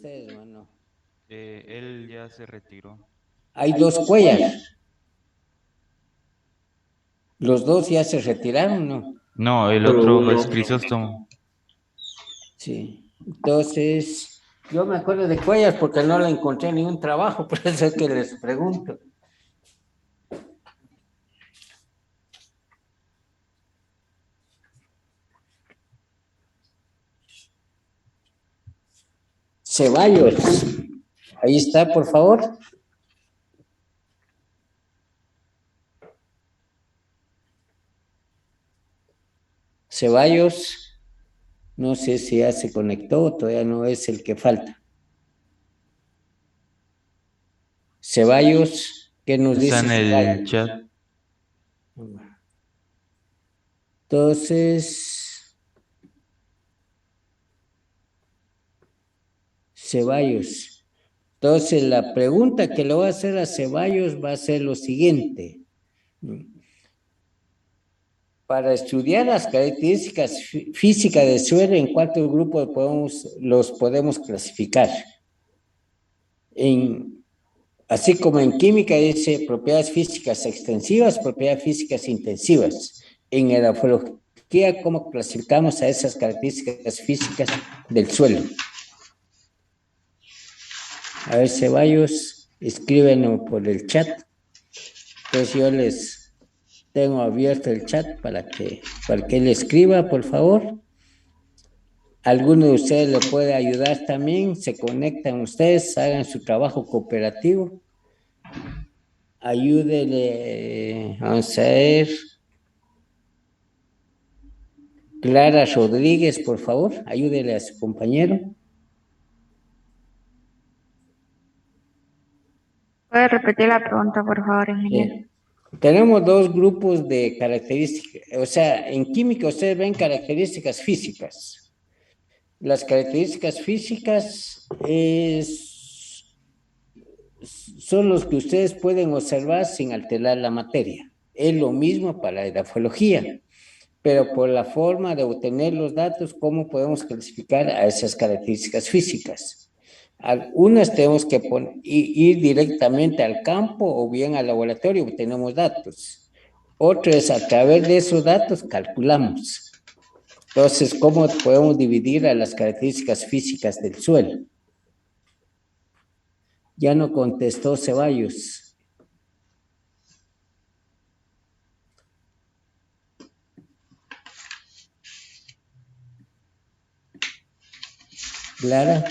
ustedes, mano? Él ya se retiró. Hay dos Cuellar. Los dos ya se retiraron, ¿no? No, el otro es Crisóstomo. Sí. Entonces, yo me acuerdo de Cuellar porque no le encontré ni un trabajo, por eso es que les pregunto. Ceballos. Ahí está, por favor. Ceballos. No sé si ya se conectó, todavía no es el que falta. Ceballos, ¿qué nos Está dice en el Ceballos? chat. Entonces, Ceballos. Entonces, la pregunta que le voy a hacer a Ceballos va a ser lo siguiente. Para estudiar las características físicas del suelo, ¿en cuántos grupos los podemos clasificar? Así como en química dice propiedades físicas extensivas, propiedades físicas intensivas. En edafología, ¿cómo clasificamos a esas características físicas del suelo? A ver, Ceballos, escríbenos por el chat. Entonces yo les tengo abierto el chat para que él escriba, por favor. Alguno de ustedes le puede ayudar también, se conectan ustedes, hagan su trabajo cooperativo. Ayúdenle, vamos a ver. Clara Rodríguez, por favor, ayúdele a su compañero. ¿Puede repetir la pregunta, por favor, ingeniero? Sí. Tenemos dos grupos de características, o sea, en química ustedes ven características físicas. Las características físicas son los que ustedes pueden observar sin alterar la materia. Es lo mismo para la edafología, pero por la forma de obtener los datos, ¿cómo podemos clasificar a esas características físicas? Algunas tenemos que ir directamente al campo o bien al laboratorio y obtenemos datos. Otras, a través de esos datos, calculamos. Entonces, ¿cómo podemos dividir a las características físicas del suelo? Ya no contestó Ceballos. Clara.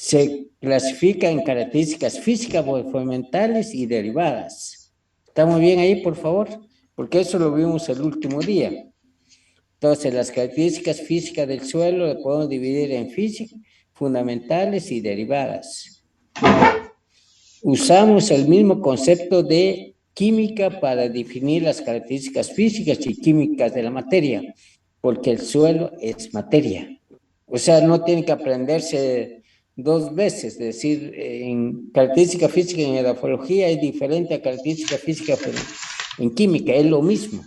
Se clasifica en características físicas, fundamentales y derivadas. ¿Estamos bien ahí, por favor? Porque eso lo vimos el último día. Entonces, las características físicas del suelo lo podemos dividir en físicas, fundamentales y derivadas. Usamos el mismo concepto de química para definir las características físicas y químicas de la materia, porque el suelo es materia. O sea, no tiene que aprenderse dos veces, es decir, en característica física en edafología es diferente a característica física en química, es lo mismo.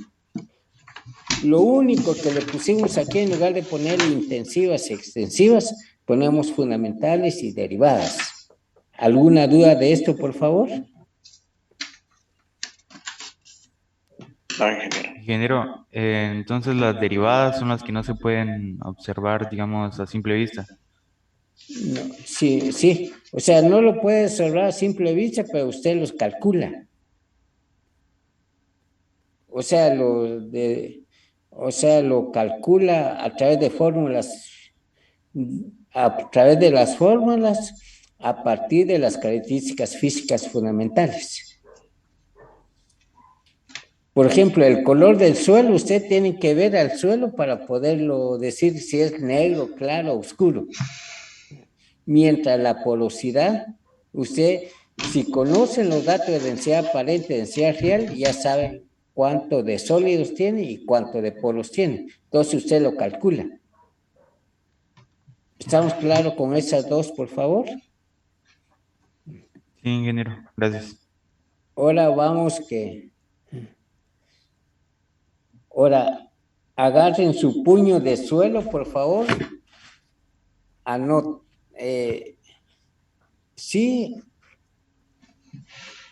Lo único que le pusimos aquí, en lugar de ponerle intensivas y extensivas, ponemos fundamentales y derivadas. ¿Alguna duda de esto, por favor? No, ingeniero. Ingeniero, entonces las derivadas son las que no se pueden observar, digamos, a simple vista. No, sí, sí. O sea, no lo puede observar a simple vista, pero usted los calcula. O sea, lo calcula a través de fórmulas, a través de las fórmulas, a partir de las características físicas fundamentales. Por ejemplo, el color del suelo, usted tiene que ver al suelo para poderlo decir si es negro, claro, oscuro. Mientras la porosidad, usted, si conocen los datos de densidad aparente, densidad real, ya saben cuánto de sólidos tiene y cuánto de polos tiene. Entonces usted lo calcula. ¿Estamos claros con esas dos, por favor? Sí, ingeniero, gracias. Ahora vamos que... Ahora, agarren su puño de suelo, por favor. Sí,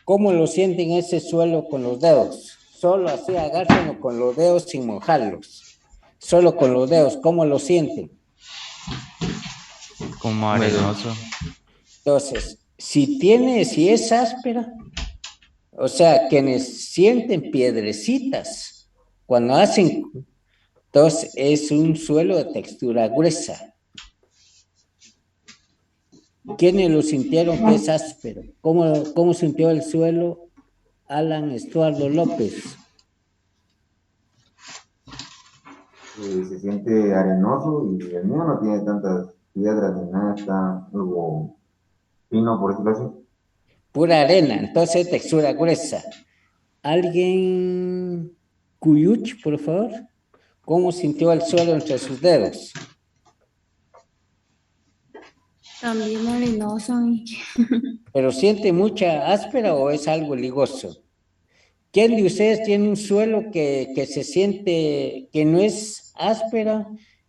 ¿cómo lo sienten ese suelo con los dedos? Solo así, agárrenlo con los dedos sin mojarlos. Solo con los dedos, ¿cómo lo sienten? Como arenoso. Entonces, si es áspera, o sea, quienes sienten piedrecitas cuando hacen, entonces es un suelo de textura gruesa. ¿Quiénes lo sintieron que es áspero? ¿Cómo sintió el suelo Alan Estuardo López? Se siente arenoso y el mío no tiene tantas piedras ni nada, está algo fino, por decirlo así. Pura arena, entonces textura gruesa. ¿Alguien, Cuyuch, por favor? ¿Cómo sintió el suelo entre sus dedos? También arenoso. ¿Pero siente mucha áspera o es algo ligoso? ¿Quién de ustedes tiene un suelo que se siente que no es áspera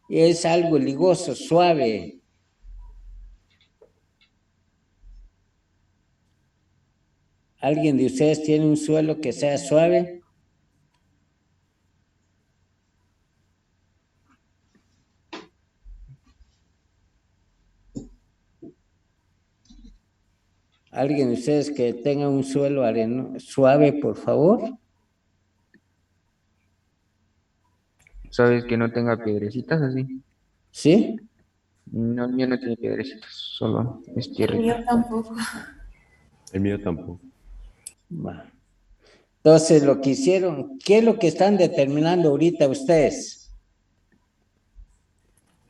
y es algo ligoso, suave? ¿Alguien de ustedes tiene un suelo que sea suave? ¿Alguien de ustedes que tenga un suelo suave, por favor? ¿Sabes que no tenga piedrecitas así? ¿Sí? No, el mío no tiene piedrecitas, solo es El tierra. mío tampoco. El mío tampoco. Va. Entonces, lo que hicieron, ¿qué es lo que están determinando ahorita ustedes?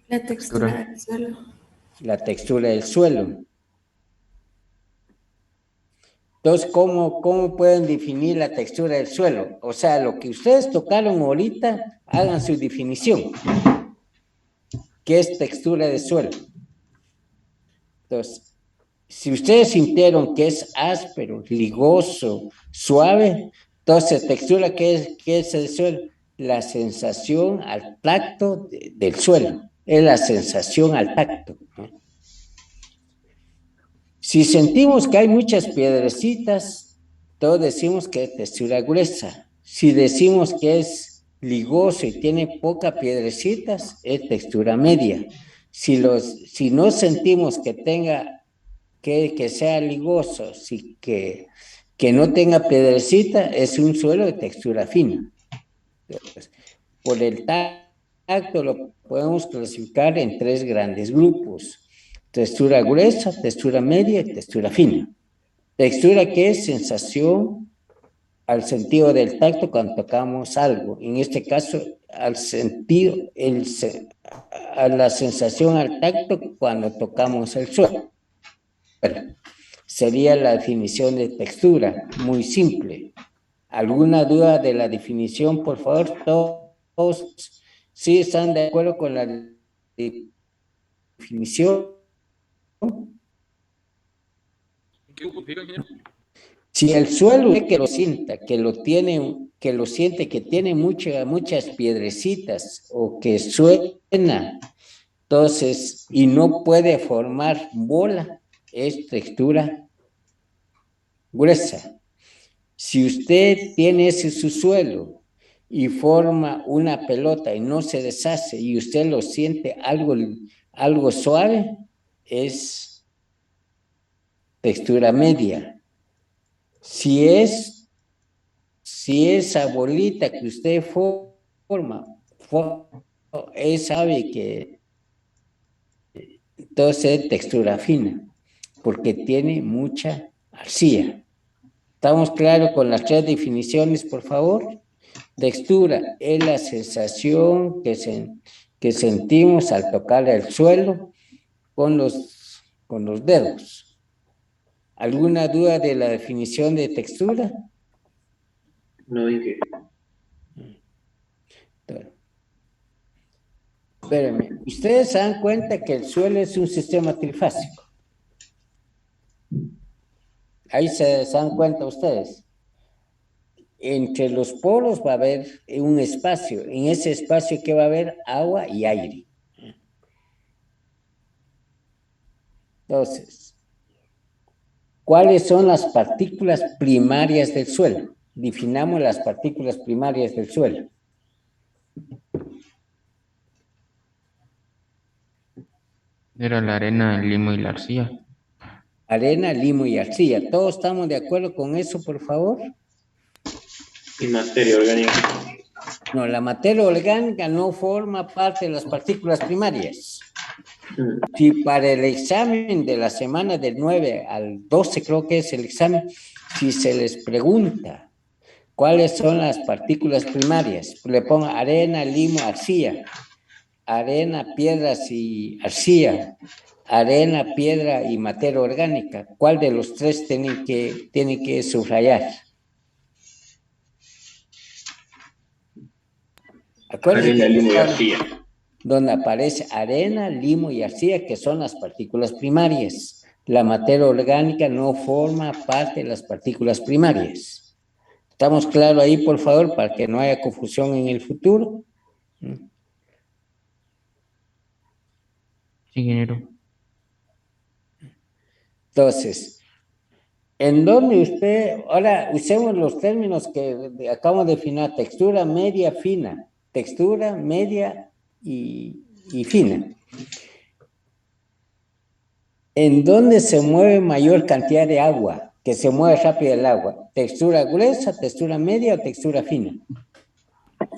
La textura del suelo. La textura del suelo. Entonces, ¿cómo pueden definir la textura del suelo? O sea, lo que ustedes tocaron ahorita, hagan su definición. ¿Qué es textura de suelo? Entonces, si ustedes sintieron que es áspero, ligoso, suave, entonces textura, ¿qué es el suelo? La sensación al tacto del suelo. Es la sensación al tacto, ¿no? Si sentimos que hay muchas piedrecitas, todos decimos que es textura gruesa. Si decimos que es ligoso y tiene poca piedrecitas, es textura media. Si no sentimos que tenga que sea ligoso, que no tenga piedrecita, es un suelo de textura fina. Entonces, por el tacto lo podemos clasificar en 3 grandes grupos: textura gruesa, textura media y textura fina. Textura que es sensación al sentido del tacto cuando tocamos algo. En este caso, al sentido, a la sensación al tacto cuando tocamos el suelo. Bueno, sería la definición de textura, muy simple. ¿Alguna duda de la definición, por favor? ¿Todos sí están de acuerdo con la definición? Si el suelo es que lo sienta, que lo siente, que tiene muchas piedrecitas o que suena, entonces, y no puede formar bola, es textura gruesa. Si usted tiene ese subsuelo y forma una pelota y no se deshace y usted lo siente algo suave, es textura media. Si esa bolita que usted forma sabe que entonces es textura fina, porque tiene mucha arcilla. ¿Estamos claros con las 3 definiciones, por favor? Textura es la sensación que sentimos al tocar el suelo con los dedos. ¿Alguna duda de la definición de textura? No dije. Espérenme, ustedes se dan cuenta que el suelo es un sistema trifásico. Ahí se dan cuenta ustedes. entre los polos va a haber un espacio. En ese espacio que va a haber agua y aire. Entonces, ¿cuáles son las partículas primarias del suelo? Definamos las partículas primarias del suelo. Era la arena, el limo y la arcilla. Arena, limo y arcilla. ¿Todos estamos de acuerdo con eso, por favor? Y materia orgánica. No, la materia orgánica no forma parte de las partículas primarias. Si para el examen de la semana del 9 al 12, creo que es el examen, si se les pregunta cuáles son las partículas primarias, le pongo arena, limo, arcilla, arena, piedras y arcilla, arena, piedra y materia orgánica, ¿cuál de los tres tienen que subrayar? Arena, limo y arcilla. Donde aparece arena, limo y arcilla, que son las partículas primarias. La materia orgánica no forma parte de las partículas primarias. ¿Estamos claros ahí, por favor, para que no haya confusión en el futuro? Sí, ingeniero. Entonces, ¿en dónde usted, ahora usemos los términos que acabamos de definir, textura media, fina, textura media y fina? ¿En dónde se mueve mayor cantidad de agua? Que se mueve rápido el agua. ¿Textura gruesa, textura media o textura fina?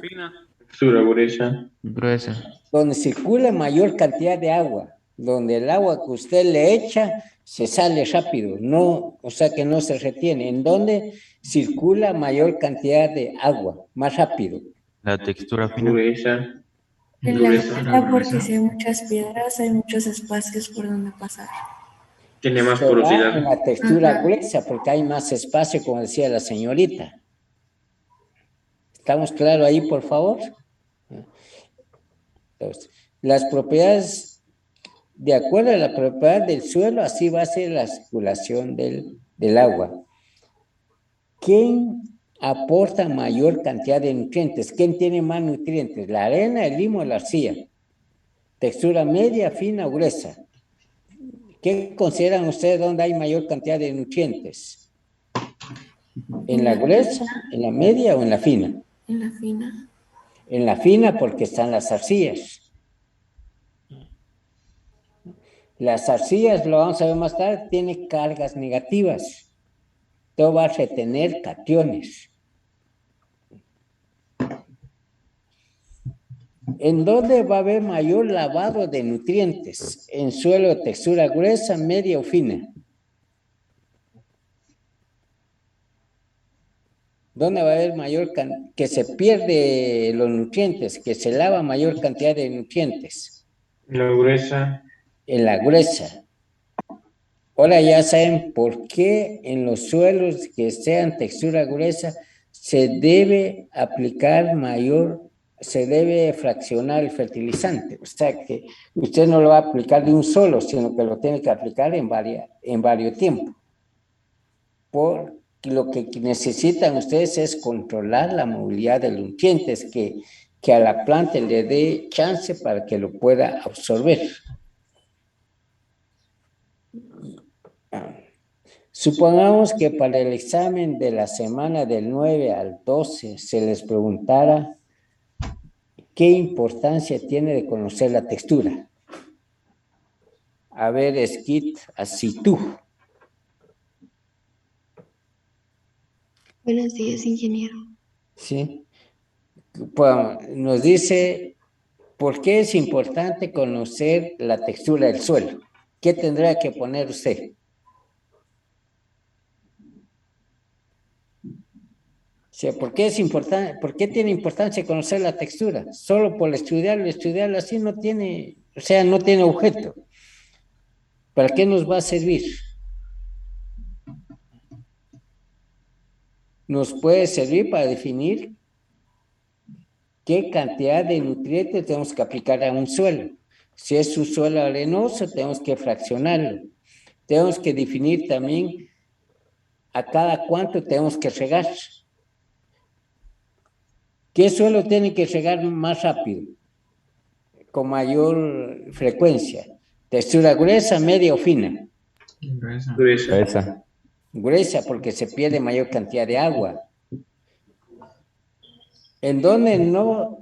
Fina. Textura gruesa. Gruesa. Donde circula mayor cantidad de agua, donde el agua que usted le echa se sale rápido, no, o sea que no se retiene. ¿En dónde circula mayor cantidad de agua, más rápido? La textura fina. Gruesa. En la Gruesa. arena, porque si hay muchas piedras, hay muchos espacios por donde pasar. Tiene más Se va porosidad. en la textura Ajá. gruesa porque hay más espacio, como decía la señorita. ¿Estamos claros ahí, por favor? Entonces, las propiedades, de acuerdo a la propiedad del suelo, así va a ser la circulación del agua. ¿Quién aporta mayor cantidad de nutrientes? ¿Quién tiene más nutrientes? ¿La arena, el limo o la arcilla? ¿Textura media, fina o gruesa? ¿Qué consideran ustedes donde hay mayor cantidad de nutrientes? ¿En la gruesa, en la media o en la fina? En la fina. En la fina porque están las arcillas. Las arcillas, lo vamos a ver más tarde, tienen cargas negativas. Todo va a retener cationes. ¿En dónde va a haber mayor lavado de nutrientes? ¿En suelo de textura gruesa, media o fina? ¿Dónde va a haber mayor que se pierde los nutrientes, que se lava mayor cantidad de nutrientes? La gruesa. En la gruesa. Ahora ya saben por qué en los suelos que sean textura gruesa se debe aplicar se debe fraccionar el fertilizante. O sea que usted no lo va a aplicar de un solo, sino que lo tiene que aplicar en varios tiempos. Por lo que necesitan ustedes es controlar la movilidad de los nutrientes, que a la planta le dé chance para que lo pueda absorber. Supongamos que para el examen de la semana del 9 al 12 se les preguntara qué importancia tiene de conocer la textura. A ver, Skit, así tú. Buenos días, ingeniero. ¿Sí? Pues, nos dice, ¿por qué es importante conocer la textura del suelo? ¿Qué tendrá que poner usted? O sea, ¿por qué es importante? ¿Por qué tiene importancia conocer la textura? Solo por estudiarlo así no tiene, o sea, no tiene objeto. ¿Para qué nos va a servir? Nos puede servir para definir qué cantidad de nutrientes tenemos que aplicar a un suelo. Si es un suelo arenoso, tenemos que fraccionarlo. Tenemos que definir también a cada cuánto tenemos que regar. ¿Qué suelo tiene que regar más rápido? Con mayor frecuencia. Textura gruesa, media o fina. Gruesa. Esa. Gruesa porque se pierde mayor cantidad de agua. ¿En dónde no?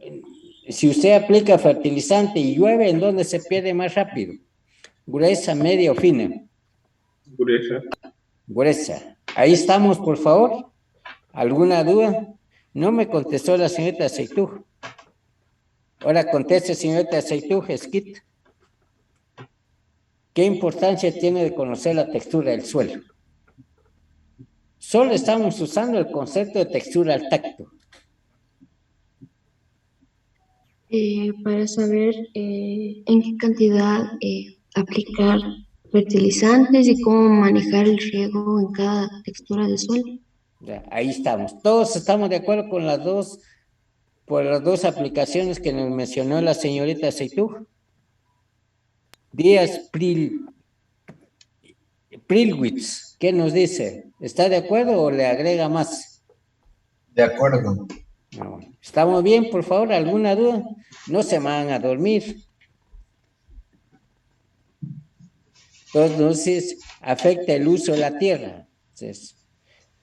Si usted aplica fertilizante y llueve, ¿en dónde se pierde más rápido? Gruesa, media o fina. Gruesa. Gruesa. Ahí estamos, por favor. ¿Alguna duda? No me contestó la señorita Aceituj. Ahora conteste, señorita Aceituj, Esquit. ¿Qué importancia tiene de conocer la textura del suelo? Solo estamos usando el concepto de textura al tacto. Para saber en qué cantidad aplicar fertilizantes y cómo manejar el riego en cada textura del suelo. Ya, ahí estamos. Todos estamos de acuerdo con las dos, por las dos aplicaciones que nos mencionó la señorita Aceituj. Díaz Prilwitz, ¿qué nos dice? ¿Está de acuerdo o le agrega más? De acuerdo. No. ¿Estamos bien, por favor? ¿Alguna duda? No se van a dormir. Entonces, afecta el uso de la tierra. Entonces,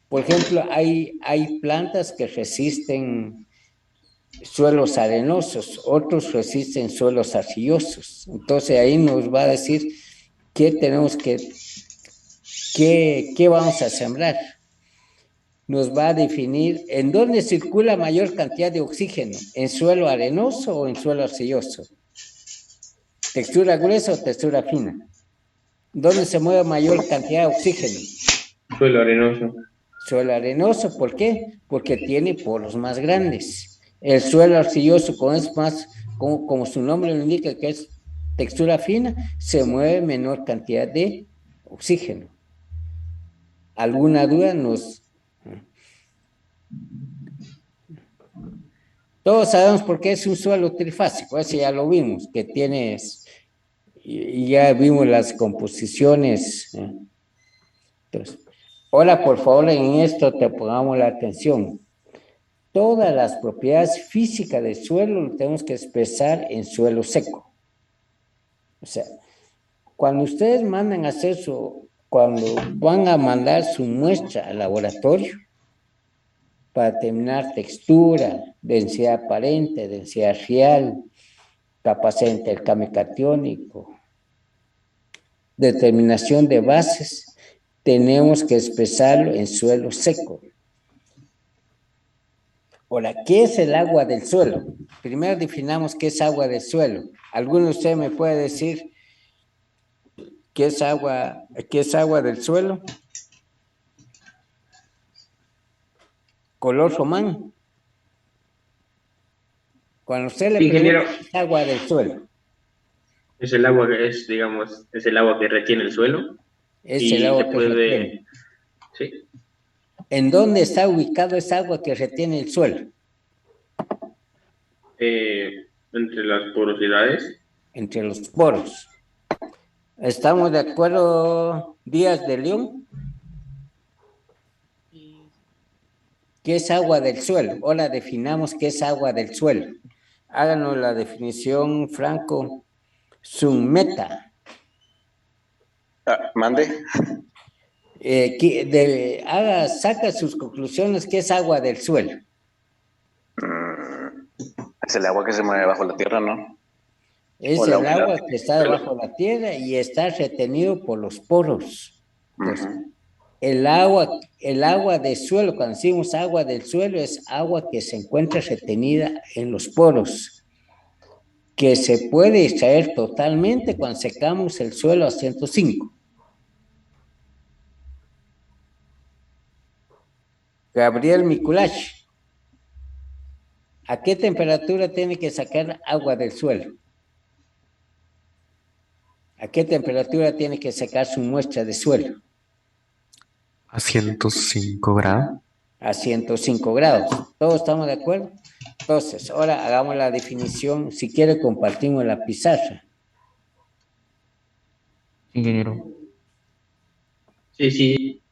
por ejemplo, hay plantas que resisten suelos arenosos, otros resisten suelos arcillosos. Entonces, ahí nos va a decir qué tenemos qué vamos a sembrar. Nos va a definir en dónde circula mayor cantidad de oxígeno, en suelo arenoso o en suelo arcilloso. Textura gruesa o textura fina. ¿Dónde se mueve mayor cantidad de oxígeno? Suelo arenoso. Suelo arenoso, ¿por qué? Porque tiene poros más grandes. El suelo arcilloso, como su nombre lo indica, que es textura fina, se mueve menor cantidad de oxígeno. ¿Alguna duda? Todos sabemos por qué es un suelo trifásico, eso ya lo vimos, que tienes, y ya vimos las composiciones. Entonces, ahora, por favor, en esto te pongamos la atención. Todas las propiedades físicas del suelo lo tenemos que expresar en suelo seco. O sea, cuando ustedes mandan a hacer cuando van a mandar su muestra al laboratorio para determinar textura, densidad aparente, densidad real, capacidad de intercambio catiónico, determinación de bases, tenemos que expresarlo en suelo seco. Ahora, ¿qué es el agua del suelo? Primero definamos qué es agua del suelo. ¿Alguno de ustedes me puede decir qué es agua del suelo? Color román. Cuando usted le Ingeniero, pregunta qué es agua del suelo, es el agua que es, digamos, es el agua que retiene el suelo. es y el agua se que puede, retiene. sí, ¿En dónde está ubicado esa agua que retiene el suelo? entre las porosidades. Entre los poros. ¿Estamos de acuerdo, Díaz de León? ¿Qué es agua del suelo? Ahora definamos qué es agua del suelo. Háganos la definición, Franco. Sumeta. Mande. Saca sus conclusiones, ¿qué es agua del suelo? Es el agua que se mueve bajo la tierra, ¿no? Es el agua que está debajo de la tierra y está retenido por los poros. Entonces, el agua del suelo, cuando decimos agua del suelo, es agua que se encuentra retenida en los poros, que se puede extraer totalmente cuando secamos el suelo a 105. Gabriel Mikulach, ¿a qué temperatura tiene que sacar agua del suelo? ¿A qué temperatura tiene que sacar su muestra de suelo? A 105 grados. A 105 grados. ¿Todos estamos de acuerdo? Entonces, ahora hagamos la definición. Si quiere, compartimos la pizarra. Ingeniero. Sí, sí.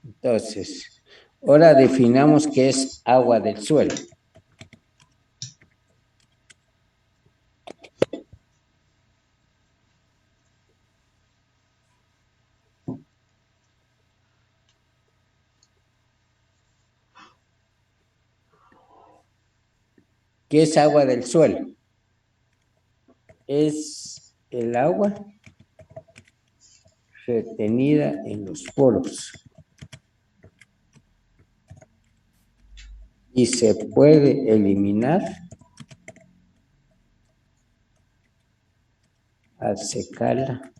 Entonces, Ahora definamos qué es agua del suelo. ¿Qué es agua del suelo? Es el agua retenida en los poros y se puede eliminar al secarla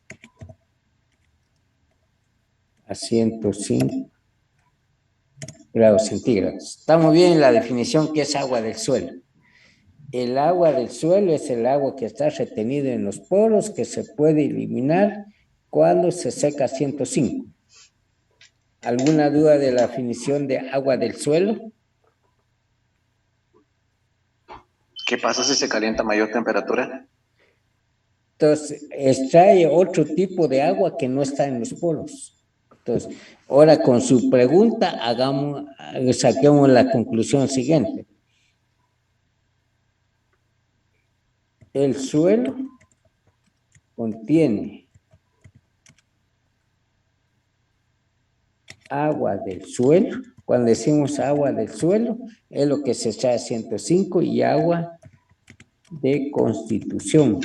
a 105 grados centígrados. Estamos bien en la definición que es agua del suelo. El agua del suelo es el agua que está retenida en los poros, que se puede eliminar cuando se seca a 105. ¿Alguna duda de la definición de agua del suelo? ¿Qué pasa si se calienta a mayor temperatura? Entonces, extrae otro tipo de agua que no está en los poros. Entonces, ahora con su pregunta, saquemos la conclusión siguiente. El suelo contiene agua del suelo. Cuando decimos agua del suelo, es lo que se extrae a 105 y agua de constitución.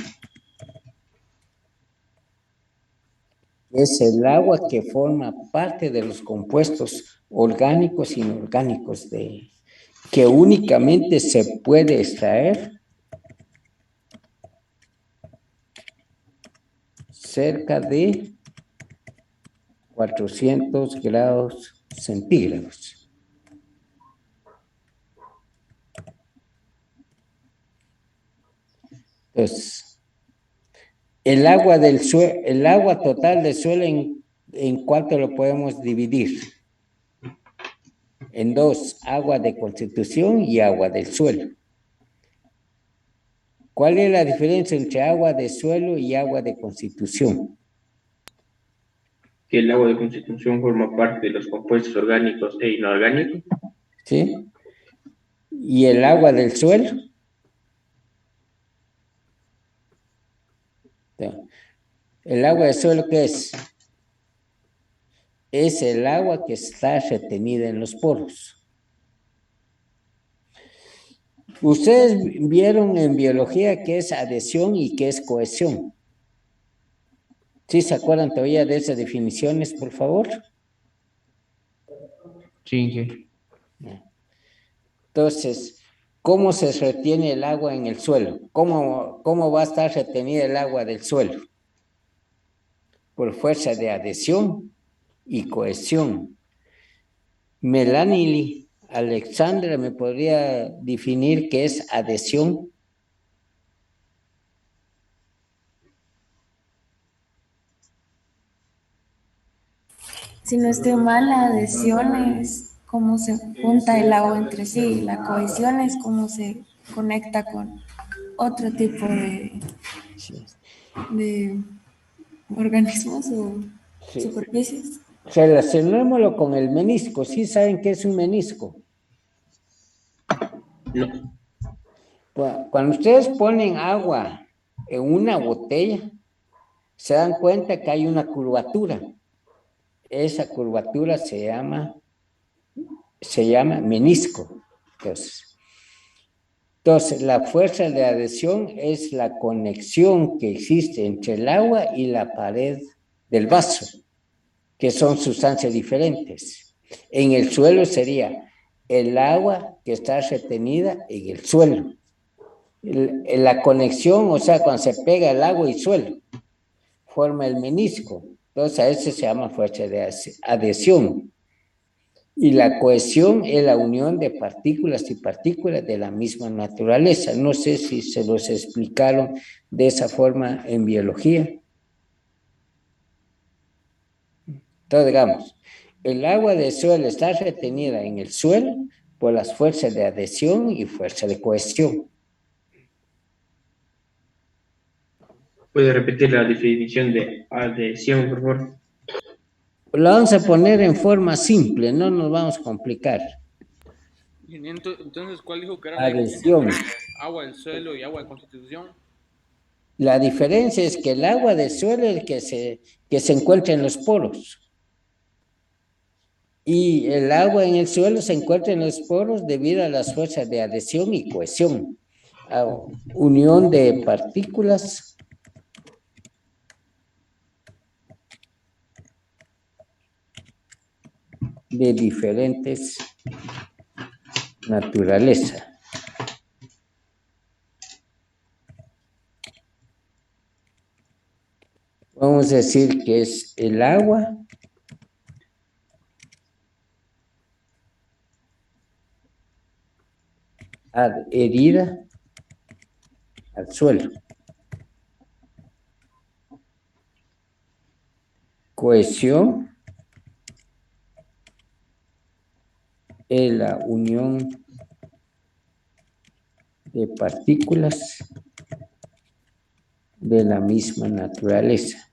Es el agua que forma parte de los compuestos orgánicos e inorgánicos que únicamente se puede extraer cerca de 400 grados centígrados. Entonces, el agua total del suelo, ¿en cuánto lo podemos dividir? En dos, agua de constitución y agua del suelo. ¿Cuál es la diferencia entre agua de suelo y agua de constitución? Que el agua de constitución forma parte de los compuestos orgánicos e inorgánicos. ¿Sí? ¿Y el agua del suelo? ¿El agua del suelo qué es? Es el agua que está retenida en los poros. Ustedes vieron en biología qué es adhesión y qué es cohesión. ¿Sí se acuerdan todavía de esas definiciones, por favor? Sí. Entonces, ¿cómo se retiene el agua en el suelo? ¿Cómo va a estar retenida el agua del suelo? Por fuerza de adhesión y cohesión. Melanie Alexandra, ¿me podría definir qué es adhesión? Si no estoy mal, la adhesión es cómo se junta el agua entre sí. La cohesión es cómo se conecta con otro tipo de organismos o superficies. Relacionémoslo con el menisco. ¿Sí saben qué es un menisco? No. Cuando ustedes ponen agua en una botella, se dan cuenta que hay una curvatura. Esa curvatura se llama menisco. Entonces, la fuerza de adhesión es la conexión que existe entre el agua y la pared del vaso, que son sustancias diferentes. En el suelo sería el agua que está retenida en el suelo. La conexión, o sea, cuando se pega el agua y suelo, forma el menisco. Entonces, a eso se llama fuerza de adhesión. Y la cohesión es la unión de partículas y partículas de la misma naturaleza. No sé si se los explicaron de esa forma en biología. Entonces, digamos, el agua del suelo está retenida en el suelo por las fuerzas de adhesión y fuerza de cohesión. ¿Puede repetir la definición de adhesión, por favor? Lo vamos a poner en forma simple, no nos vamos a complicar. Entonces, ¿cuál dijo que era la diferencia Adhesión. entre agua del suelo y agua de constitución? La diferencia es que el agua del suelo es el que se encuentra en los poros. Y el agua en el suelo se encuentra en los poros debido a las fuerzas de adhesión y cohesión, a unión de partículas de diferentes naturaleza. Vamos a decir que es el agua adherida al suelo. Cohesión es la unión de partículas de la misma naturaleza.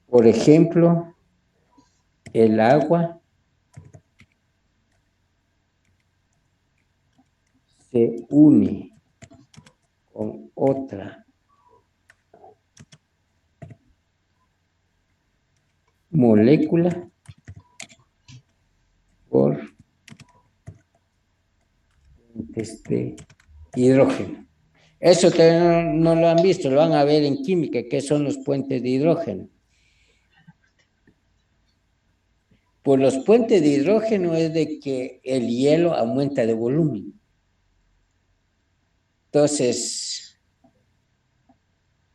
Por ejemplo, el agua se une con otra molécula por puentes de hidrógeno. Eso no lo han visto, lo van a ver en química, ¿qué son los puentes de hidrógeno? Por los puentes de hidrógeno es de que el hielo aumenta de volumen. Entonces,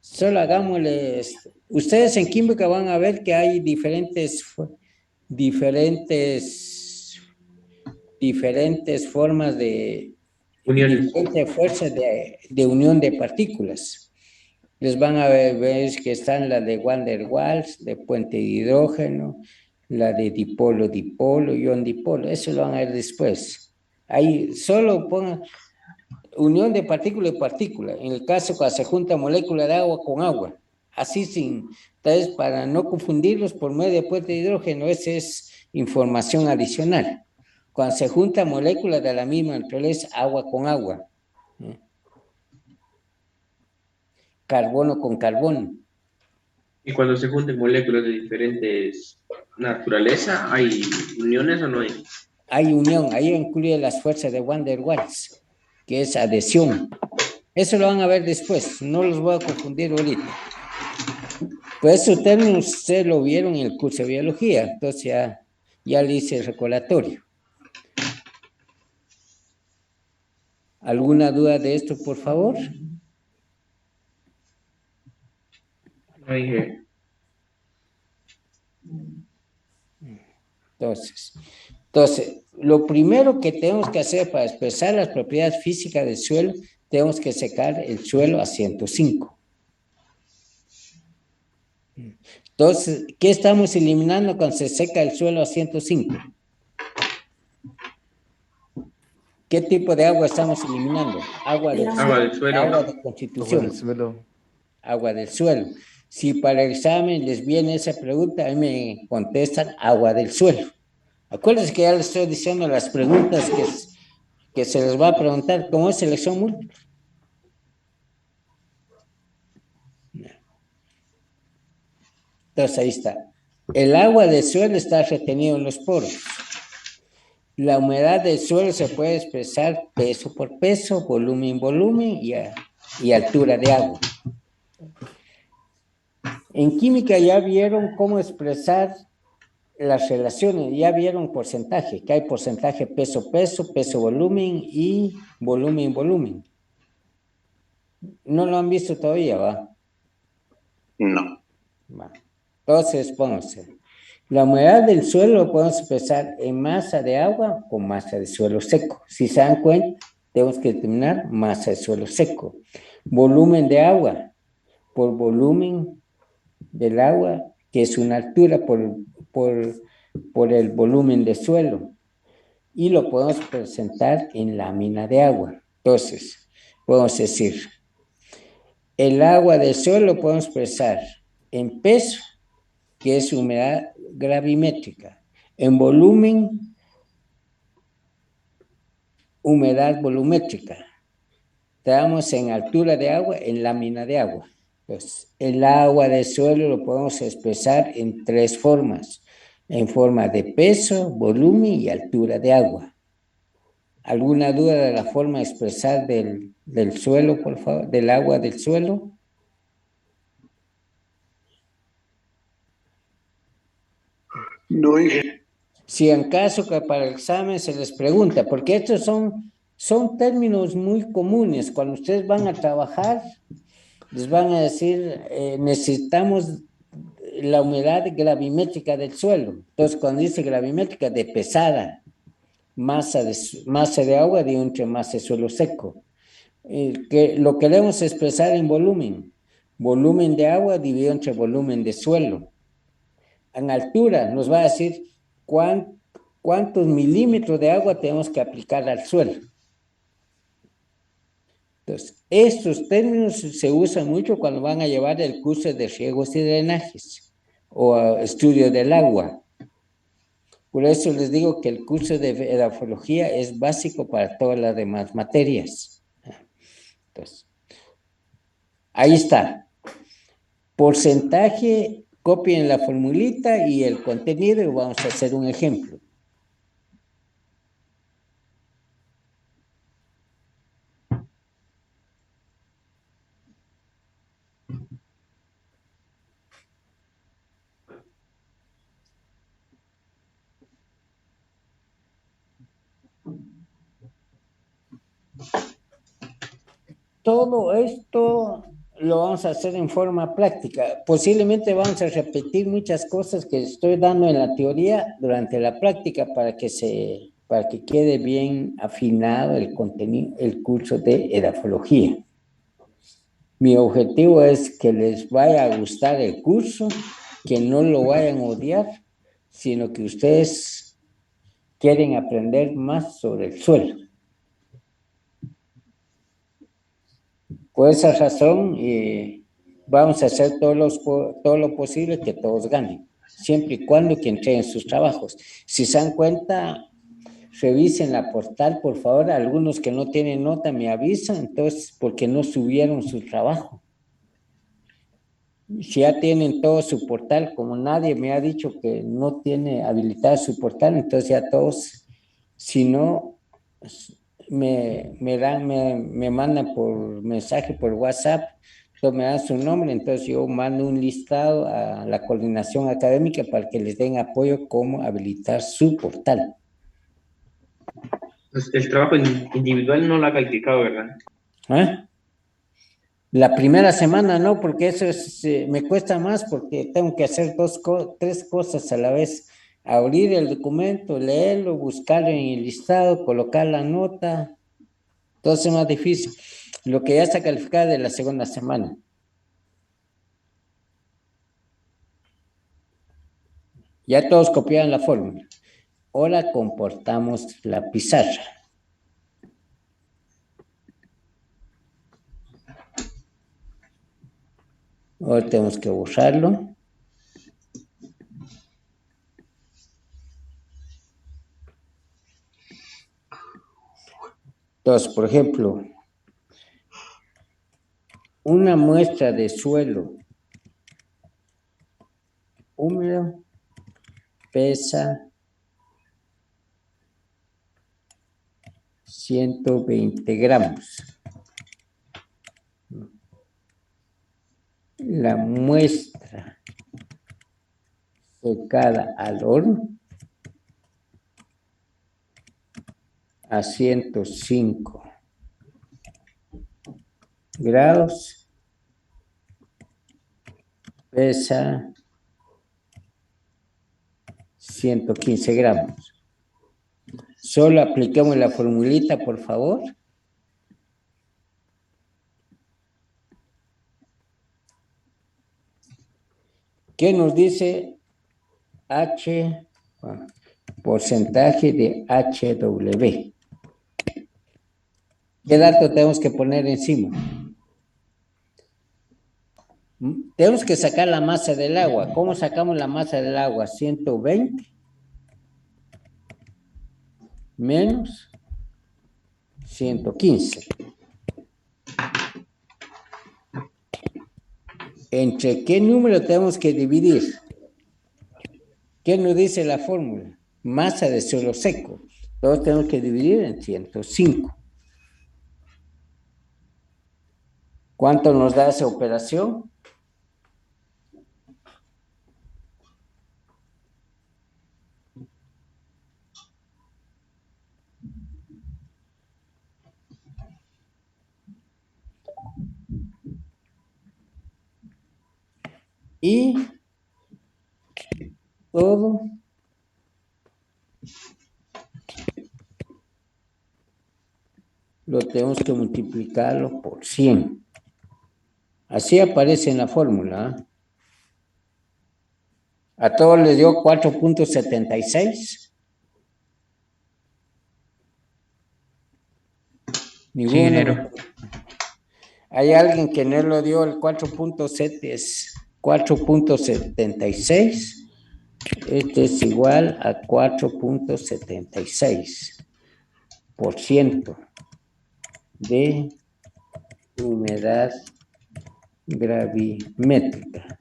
solo hagámosle esto. Ustedes en química van a ver que hay diferentes formas de Uniones. diferentes fuerzas de unión de partículas. Les van a ver que están las de Van der Waals, de puente de hidrógeno, la de dipolo-dipolo, ion-dipolo. Eso lo van a ver después. Ahí solo pongan unión de partícula y partícula. En el caso cuando se junta molécula de agua con agua. Así entonces, para no confundirlos por medio de puente de hidrógeno, esa es información adicional. Cuando se junta moléculas de la misma naturaleza, agua con agua. Carbono con carbono. Y cuando se junten moléculas de diferentes naturaleza, ¿hay uniones o no hay? Hay unión, ahí incluye las fuerzas de Van der Waals, que es adhesión. Eso lo van a ver después, no los voy a confundir ahorita. Pues esos términos ustedes lo vieron en el curso de biología, entonces ya le hice el recordatorio. ¿Alguna duda de esto, por favor? No dije. Entonces, lo primero que tenemos que hacer para expresar las propiedades físicas del suelo, tenemos que secar el suelo a 105. Entonces, ¿qué estamos eliminando cuando se seca el suelo a 105? ¿Qué tipo de agua estamos eliminando? Agua del suelo. Agua de constitución. Agua del suelo. Agua del suelo. Si para el examen les viene esa pregunta, a mí me contestan agua del suelo. Acuérdense que ya les estoy diciendo las preguntas que se les va a preguntar, ¿cómo es selección múltiple? Entonces ahí está. El agua del suelo está retenido en los poros. La humedad del suelo se puede expresar peso por peso, volumen por volumen y altura de agua. En química ya vieron cómo expresar las relaciones, ya vieron porcentaje, que hay porcentaje peso-peso, peso-volumen y volumen-volumen. ¿No lo han visto todavía, va? No. Va. Entonces, pónganse. La humedad del suelo lo podemos expresar en masa de agua con masa de suelo seco. Si se dan cuenta, tenemos que determinar masa de suelo seco. Volumen de agua por volumen del agua, que es una altura por el volumen de suelo. Y lo podemos presentar en lámina de agua. Entonces, podemos decir, El agua del suelo lo podemos expresar en peso, que es humedad gravimétrica, en volumen, humedad volumétrica. Estamos en altura de agua, en lámina de agua. Entonces, el agua del suelo lo podemos expresar en 3 formas, en forma de peso, volumen y altura de agua. ¿Alguna duda de la forma de expresar del suelo, por favor, del agua del suelo? No, Inge. Si en caso que para el examen se les pregunta, porque estos son términos muy comunes, cuando ustedes van a trabajar, les van a decir, necesitamos la humedad gravimétrica del suelo. Entonces, cuando dice gravimétrica, de pesada, masa de agua de masa de suelo seco. Que lo queremos expresar en volumen de agua dividido entre volumen de suelo. En altura nos va a decir cuántos milímetros de agua tenemos que aplicar al suelo. Entonces, estos términos se usan mucho cuando van a llevar el curso de riegos y drenajes o estudio del agua. Por eso les digo que el curso de edafología es básico para todas las demás materias. Entonces, ahí está. Porcentaje, copien la formulita y el contenido y vamos a hacer un ejemplo. Todo esto lo vamos a hacer en forma práctica. Posiblemente vamos a repetir muchas cosas que estoy dando en la teoría durante la práctica para que quede bien afinado el contenido, el curso de edafología. Mi objetivo es que les vaya a gustar el curso, que no lo vayan a odiar, sino que ustedes quieren aprender más sobre el suelo. Por esa razón, vamos a hacer todo lo posible que todos ganen, siempre y cuando que entreguen sus trabajos. Si se dan cuenta, revisen la portal, por favor. Algunos que no tienen nota me avisan, entonces, porque no subieron su trabajo. Si ya tienen todo su portal, como nadie me ha dicho que no tiene habilitado su portal, entonces ya todos, si no, me mandan por mensaje, por WhatsApp, entonces me dan su nombre, entonces yo mando un listado a la coordinación académica para que les den apoyo cómo habilitar su portal. Pues el trabajo individual no lo ha calificado, ¿verdad? ¿Ah? La primera semana no, porque eso me cuesta más porque tengo que hacer 3 cosas a la vez. Abrir el documento, leerlo, buscarlo en el listado, colocar la nota. Entonces es más difícil. Lo que ya está calificado de la segunda semana. Ya todos copiaron la fórmula. Ahora comportamos la pizarra. Ahora tenemos que borrarlo. Entonces, por ejemplo, una muestra de suelo húmedo pesa 120 gramos. La muestra secada al horno a 105 grados pesa 115 gramos. Solo apliquemos la formulita, por favor. ¿Qué nos dice porcentaje de HW? ¿Qué dato tenemos que poner encima? Tenemos que sacar la masa del agua. ¿Cómo sacamos la masa del agua? 120 menos 115. ¿Entre qué número tenemos que dividir? ¿Qué nos dice la fórmula? Masa de suelo seco. Todos tenemos que dividir en 105. ¿Cuánto nos da esa operación? Y todo lo tenemos que multiplicarlo por 100. Así aparece en la fórmula. A todos les dio 4.76. Ninguno. Hay alguien que no lo dio el 4.76. Este es igual a 4.76% de humedad gravimétrica.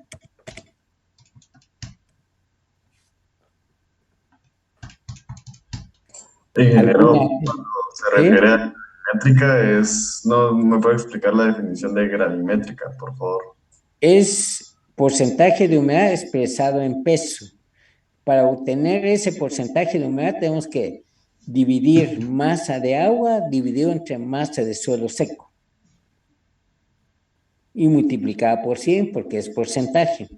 Ingeniero, cuando se refiere a gravimétrica, ¿no me puede explicar la definición de gravimétrica, por favor? Es porcentaje de humedad expresado en peso. Para obtener ese porcentaje de humedad tenemos que dividir masa de agua dividido entre masa de suelo seco y multiplicada por 100 porque es porcentaje.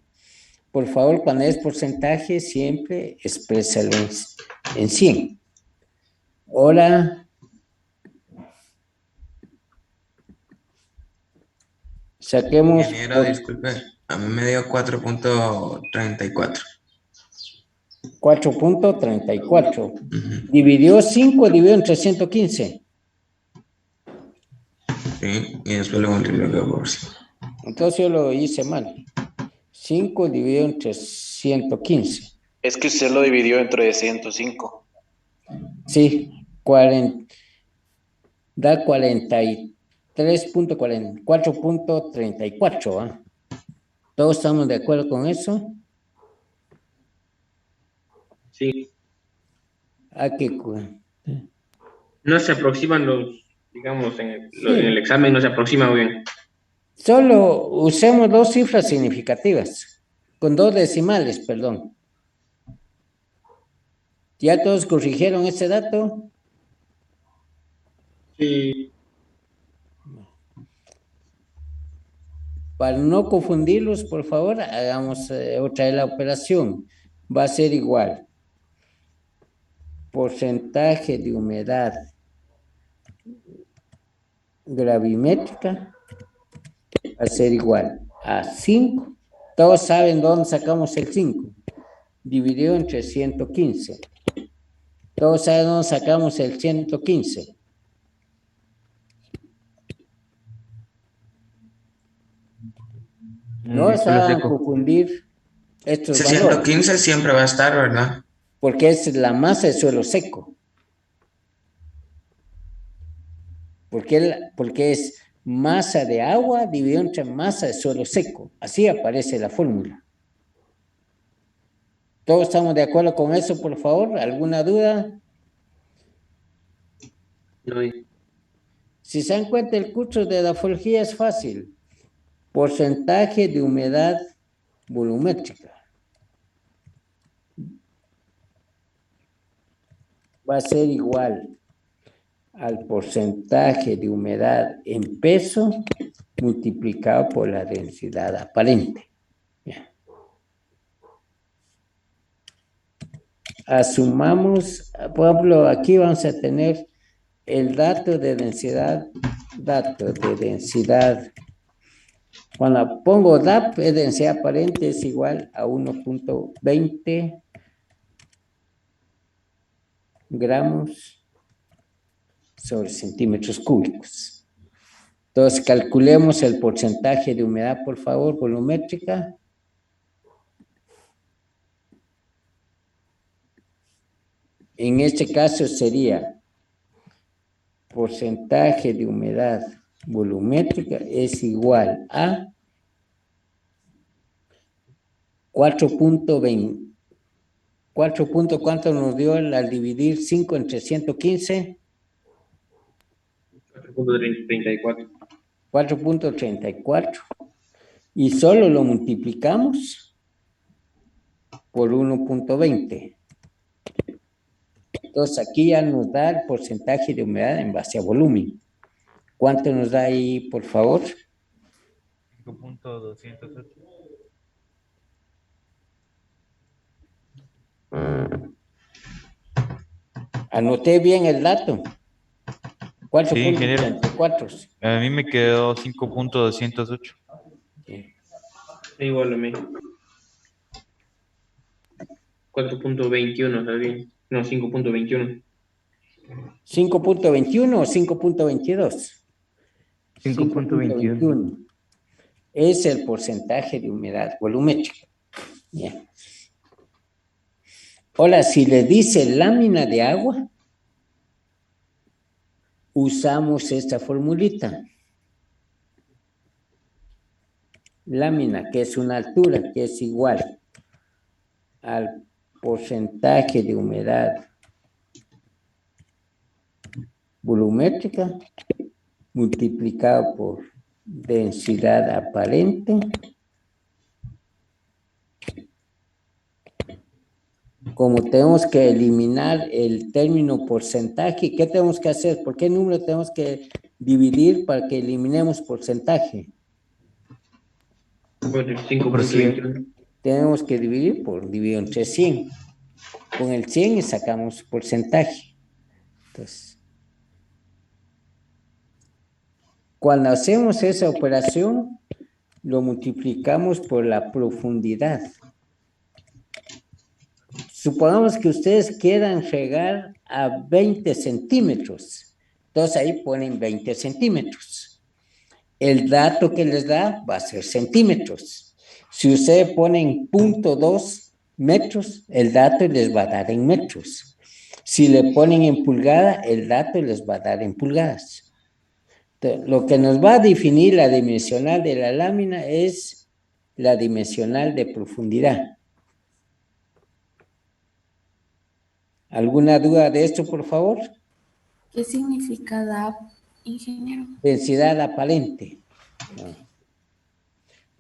Por favor, cuando es porcentaje siempre exprésalo en 100. Ahora saquemos... Ingeniero, disculpe, a mí me dio 4.34. 4.34. Dividió 5, dividió entre 115. Sí, y después lo multiplicó por 100. Entonces yo lo hice mal. 5 dividido entre 115. Es que usted lo dividió entre 105. Sí, da 4.34. ¿Ah? ¿Todos estamos de acuerdo con eso? Sí. Aquí. No se aproximan digamos, en el examen no se aproxima bien. Solo usemos dos cifras significativas, con 2 decimales, perdón. ¿Ya todos corrigieron ese dato? Sí. Para no confundirlos, por favor, hagamos otra vez la operación. Va a ser igual. Porcentaje de humedad gravimétrica va a ser igual a 5. Todos saben dónde sacamos el 5. Dividido entre 115. Todos saben dónde sacamos el 115. No se van a confundir estos valores. 115 siempre va a estar, ¿verdad? Porque es la masa de suelo seco. Porque es masa de agua dividido entre masa de suelo seco. Así aparece la fórmula. ¿Todos estamos de acuerdo con eso, por favor? ¿Alguna duda? No. Si se dan cuenta, el curso de edafología es fácil. Porcentaje de humedad volumétrica. Va a ser igual al porcentaje de humedad en peso multiplicado por la densidad aparente. Bien. Asumamos, por ejemplo, aquí vamos a tener el dato de densidad. Cuando pongo DAP, es densidad aparente, es igual a 1.20 gramos sobre centímetros cúbicos. Entonces, calculemos el porcentaje de humedad, por favor, volumétrica. En este caso sería porcentaje de humedad volumétrica es igual a 4.20. 4. ¿Cuánto nos dio al dividir 5 entre 115? 4.34. 4.34. Y solo lo multiplicamos por 1.20. Entonces aquí ya nos da el porcentaje de humedad en base a volumen. ¿Cuánto nos da ahí, por favor? 5.208. Anoté bien el dato. Sí, ingeniero. 4.34. A mí me quedó 5.208. Igual a mí. 4.21, ¿está bien? No, 5.21. 5.21 o 5.22. 5.21. Es el porcentaje de humedad volumétrica. Bien. Ahora, si le dice lámina de agua, usamos esta formulita. Lámina, que es una altura, que es igual al porcentaje de humedad volumétrica multiplicado por densidad aparente como tenemos que eliminar el término porcentaje, ¿qué tenemos que hacer? ¿Por qué número tenemos que dividir para que eliminemos porcentaje? Por el 5.21. Tenemos que dividir por dividido entre 100. Con el 100 sacamos porcentaje. Entonces, cuando hacemos esa operación, lo multiplicamos por la profundidad. Supongamos que ustedes quieran llegar a 20 centímetros. Entonces ahí ponen 20 centímetros. El dato que les da va a ser centímetros. Si ustedes ponen 0.2 metros, el dato les va a dar en metros. Si le ponen en pulgada, el dato les va a dar en pulgadas. Entonces, lo que nos va a definir la dimensional de la lámina es la dimensional de profundidad. ¿Alguna duda de esto, por favor? ¿Qué significa DAP, ingeniero? Densidad aparente.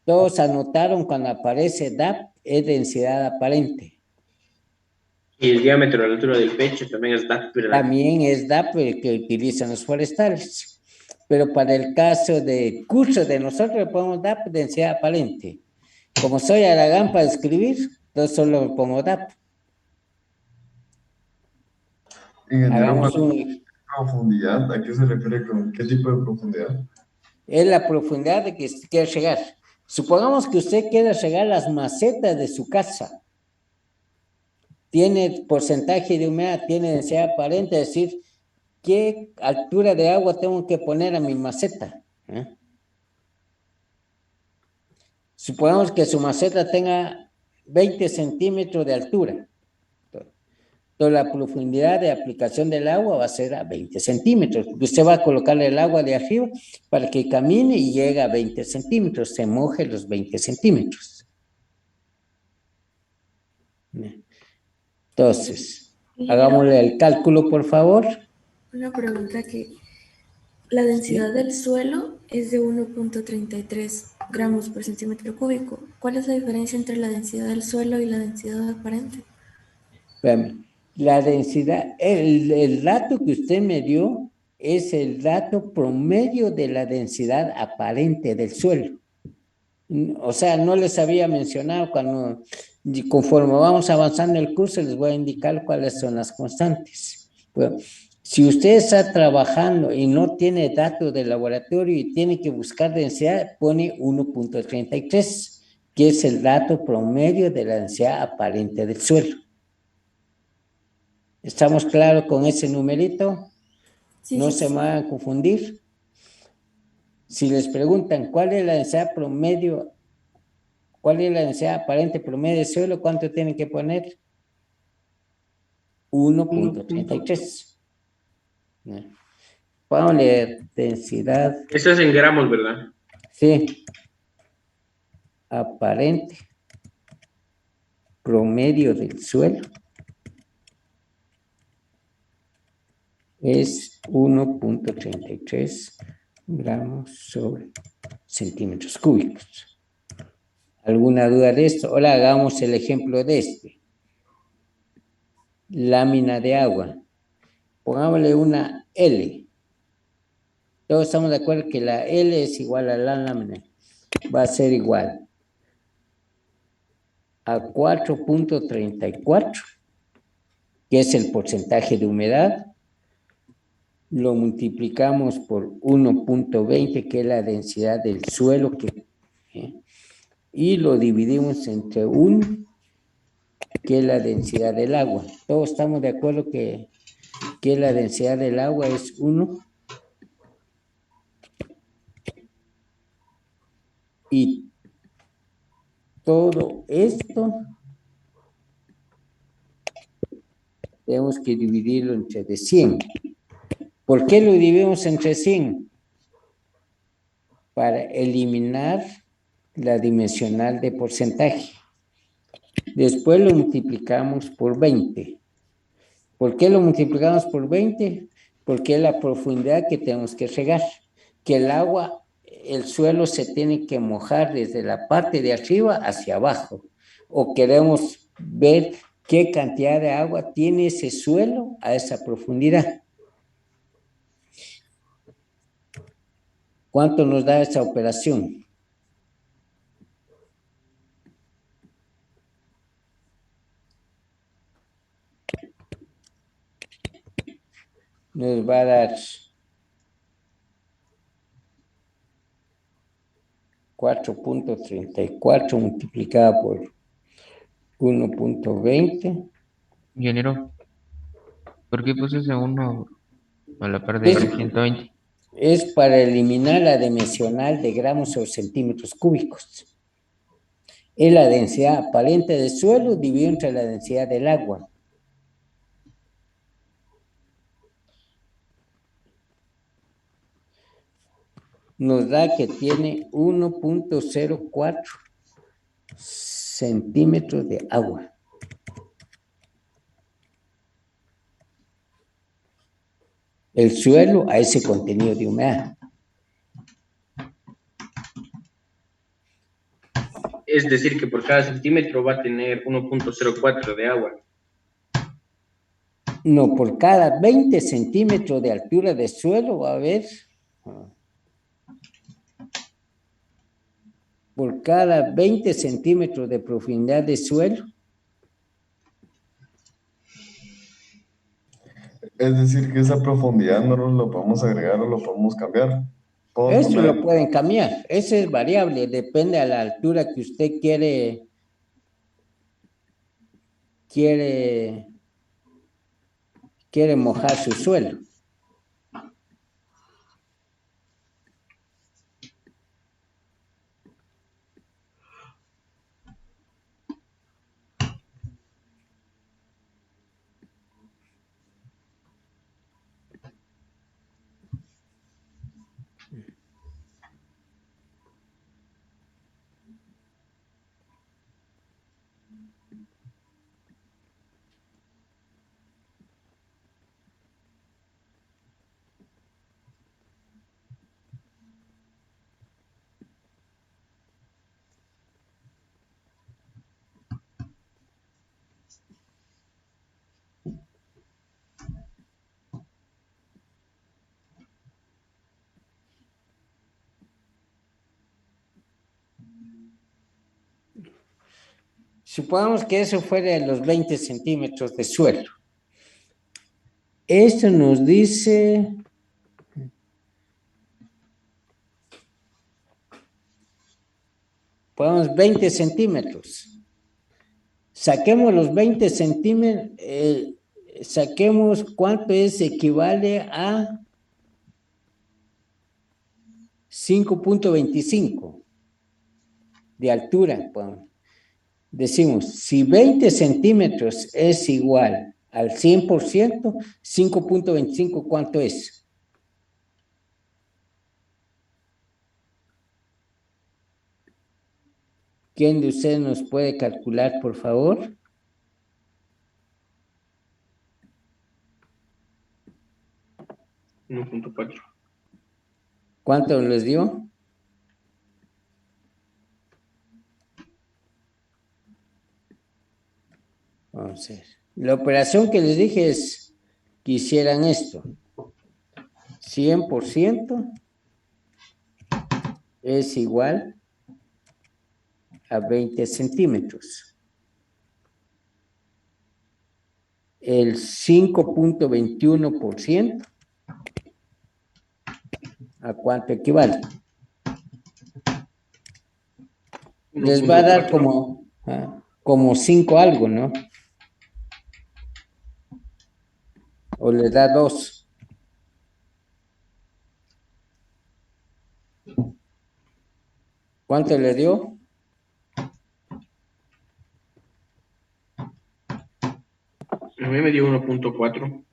Todos anotaron cuando aparece DAP, es densidad aparente. Y el diámetro a la altura del pecho también es DAP, ¿verdad? También es DAP el que utilizan los forestales. Pero para el caso de curso de nosotros le ponemos DAP, densidad aparente. Como soy Aragán para escribir, entonces solo le pongo DAP. Hagamos profundidad, ¿a qué se refiere con qué tipo de profundidad? Es la profundidad de que quiere llegar. Supongamos que usted quiera llegar a las macetas de su casa. Tiene porcentaje de humedad, tiene densidad aparente, es decir, ¿qué altura de agua tengo que poner a mi maceta? Supongamos que su maceta tenga 20 centímetros de altura. Entonces, la profundidad de aplicación del agua va a ser a 20 centímetros. Usted va a colocarle el agua de arriba para que camine y llegue a 20 centímetros, se moje los 20 centímetros. Entonces, hagámosle el cálculo, por favor. Una pregunta que la densidad del suelo es de 1.33 gramos por centímetro cúbico. ¿Cuál es la diferencia entre la densidad del suelo y la densidad aparente? La densidad, el dato que usted me dio es el dato promedio de la densidad aparente del suelo. O sea, no les había mencionado cuando, conforme vamos avanzando en el curso, les voy a indicar cuáles son las constantes. Bueno, si usted está trabajando y no tiene datos de laboratorio y tiene que buscar densidad, pone 1.33, que es el dato promedio de la densidad aparente del suelo. ¿Estamos claros con ese numerito? Sí, No sí, se sí. me van a confundir. Si les preguntan cuál es la densidad promedio, cuál es la densidad aparente promedio de suelo, ¿cuánto tienen que poner? 1.33. Vamos a leer densidad. Esto es en gramos, ¿verdad? Sí. Aparente promedio del suelo es 1.33 gramos sobre centímetros cúbicos. ¿Alguna duda de esto? Ahora hagamos el ejemplo de este. Lámina de agua. Pongámosle una L. Todos estamos de acuerdo que la L es igual a la lámina. Va a ser igual a 4.34, que es el porcentaje de humedad. Lo multiplicamos por 1.20, que es la densidad del suelo, y lo dividimos entre 1, que es la densidad del agua. Todos estamos de acuerdo que la densidad del agua es 1. Y todo esto tenemos que dividirlo entre 100. ¿Por qué lo dividimos entre 100? Para eliminar la dimensional de porcentaje. Después lo multiplicamos por 20. ¿Por qué lo multiplicamos por 20? Porque es la profundidad que tenemos que regar. Que el agua, el suelo se tiene que mojar desde la parte de arriba hacia abajo. O queremos ver qué cantidad de agua tiene ese suelo a esa profundidad. ¿Cuánto nos da esa operación? Nos va a dar 4.34 multiplicada por 1.20. Ingeniero, ¿por qué puse ese 1 a la par de 120? Es para eliminar la dimensional de gramos sobre centímetros cúbicos. Es la densidad aparente del suelo dividido entre la densidad del agua. Nos da que tiene 1.04 centímetros de agua. El suelo a ese contenido de humedad. Es decir, que por cada centímetro va a tener 1.04 de agua. No, por cada 20 centímetros de altura de suelo va a haber... Por cada 20 centímetros de profundidad de suelo. Es decir, que esa profundidad no nos lo podemos agregar o lo podemos cambiar. Eso lo pueden cambiar. Esa es variable, depende a la altura que usted quiere mojar su suelo. Supongamos que eso fuera de los 20 centímetros de suelo. Esto nos dice... Ponemos 20 centímetros. Saquemos los 20 centímetros, saquemos cuánto es, equivale a 5.25 de altura. Pues, decimos, si 20 centímetros es igual al 100%, 5.25, ¿cuánto es? ¿Quién de ustedes nos puede calcular, por favor? $1.4. ¿Cuánto les dio? Vamos a ver. La operación que les dije es que hicieran esto. 100% es igual a 20 centímetros. El 5.21%, ¿a cuánto equivale? Les va a dar como 5 algo, ¿no? O les da 2. ¿Cuánto le dio? A mí me dio 1.4.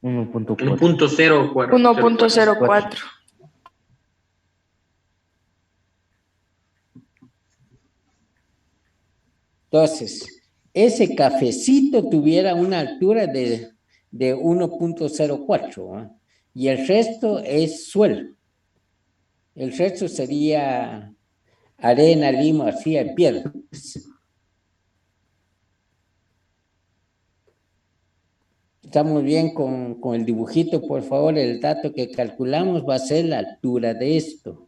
1.4. 1.04. 1.04. Entonces, ese cafecito tuviera una altura de 1.04, ¿eh? Y el resto es suelo. El resto sería arena, limo, arcilla y piedras. Estamos bien con el dibujito, por favor. El dato que calculamos va a ser la altura de esto.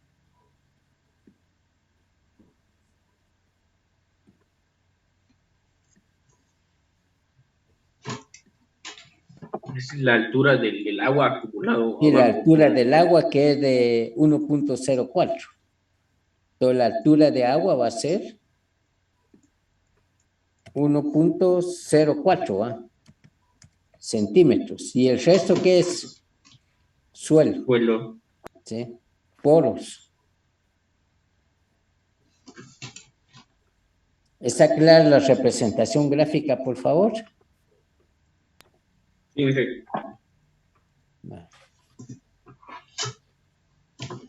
Es la altura del agua acumulado. Y la abajo. altura del agua, que es de 1.04. Entonces, la altura de agua va a ser 1.04, ¿ah? Centímetros. ¿Y el resto qué es? Suelo. Suelo. ¿Sí? Poros. ¿Está clara la representación gráfica, por favor? Sí, sí.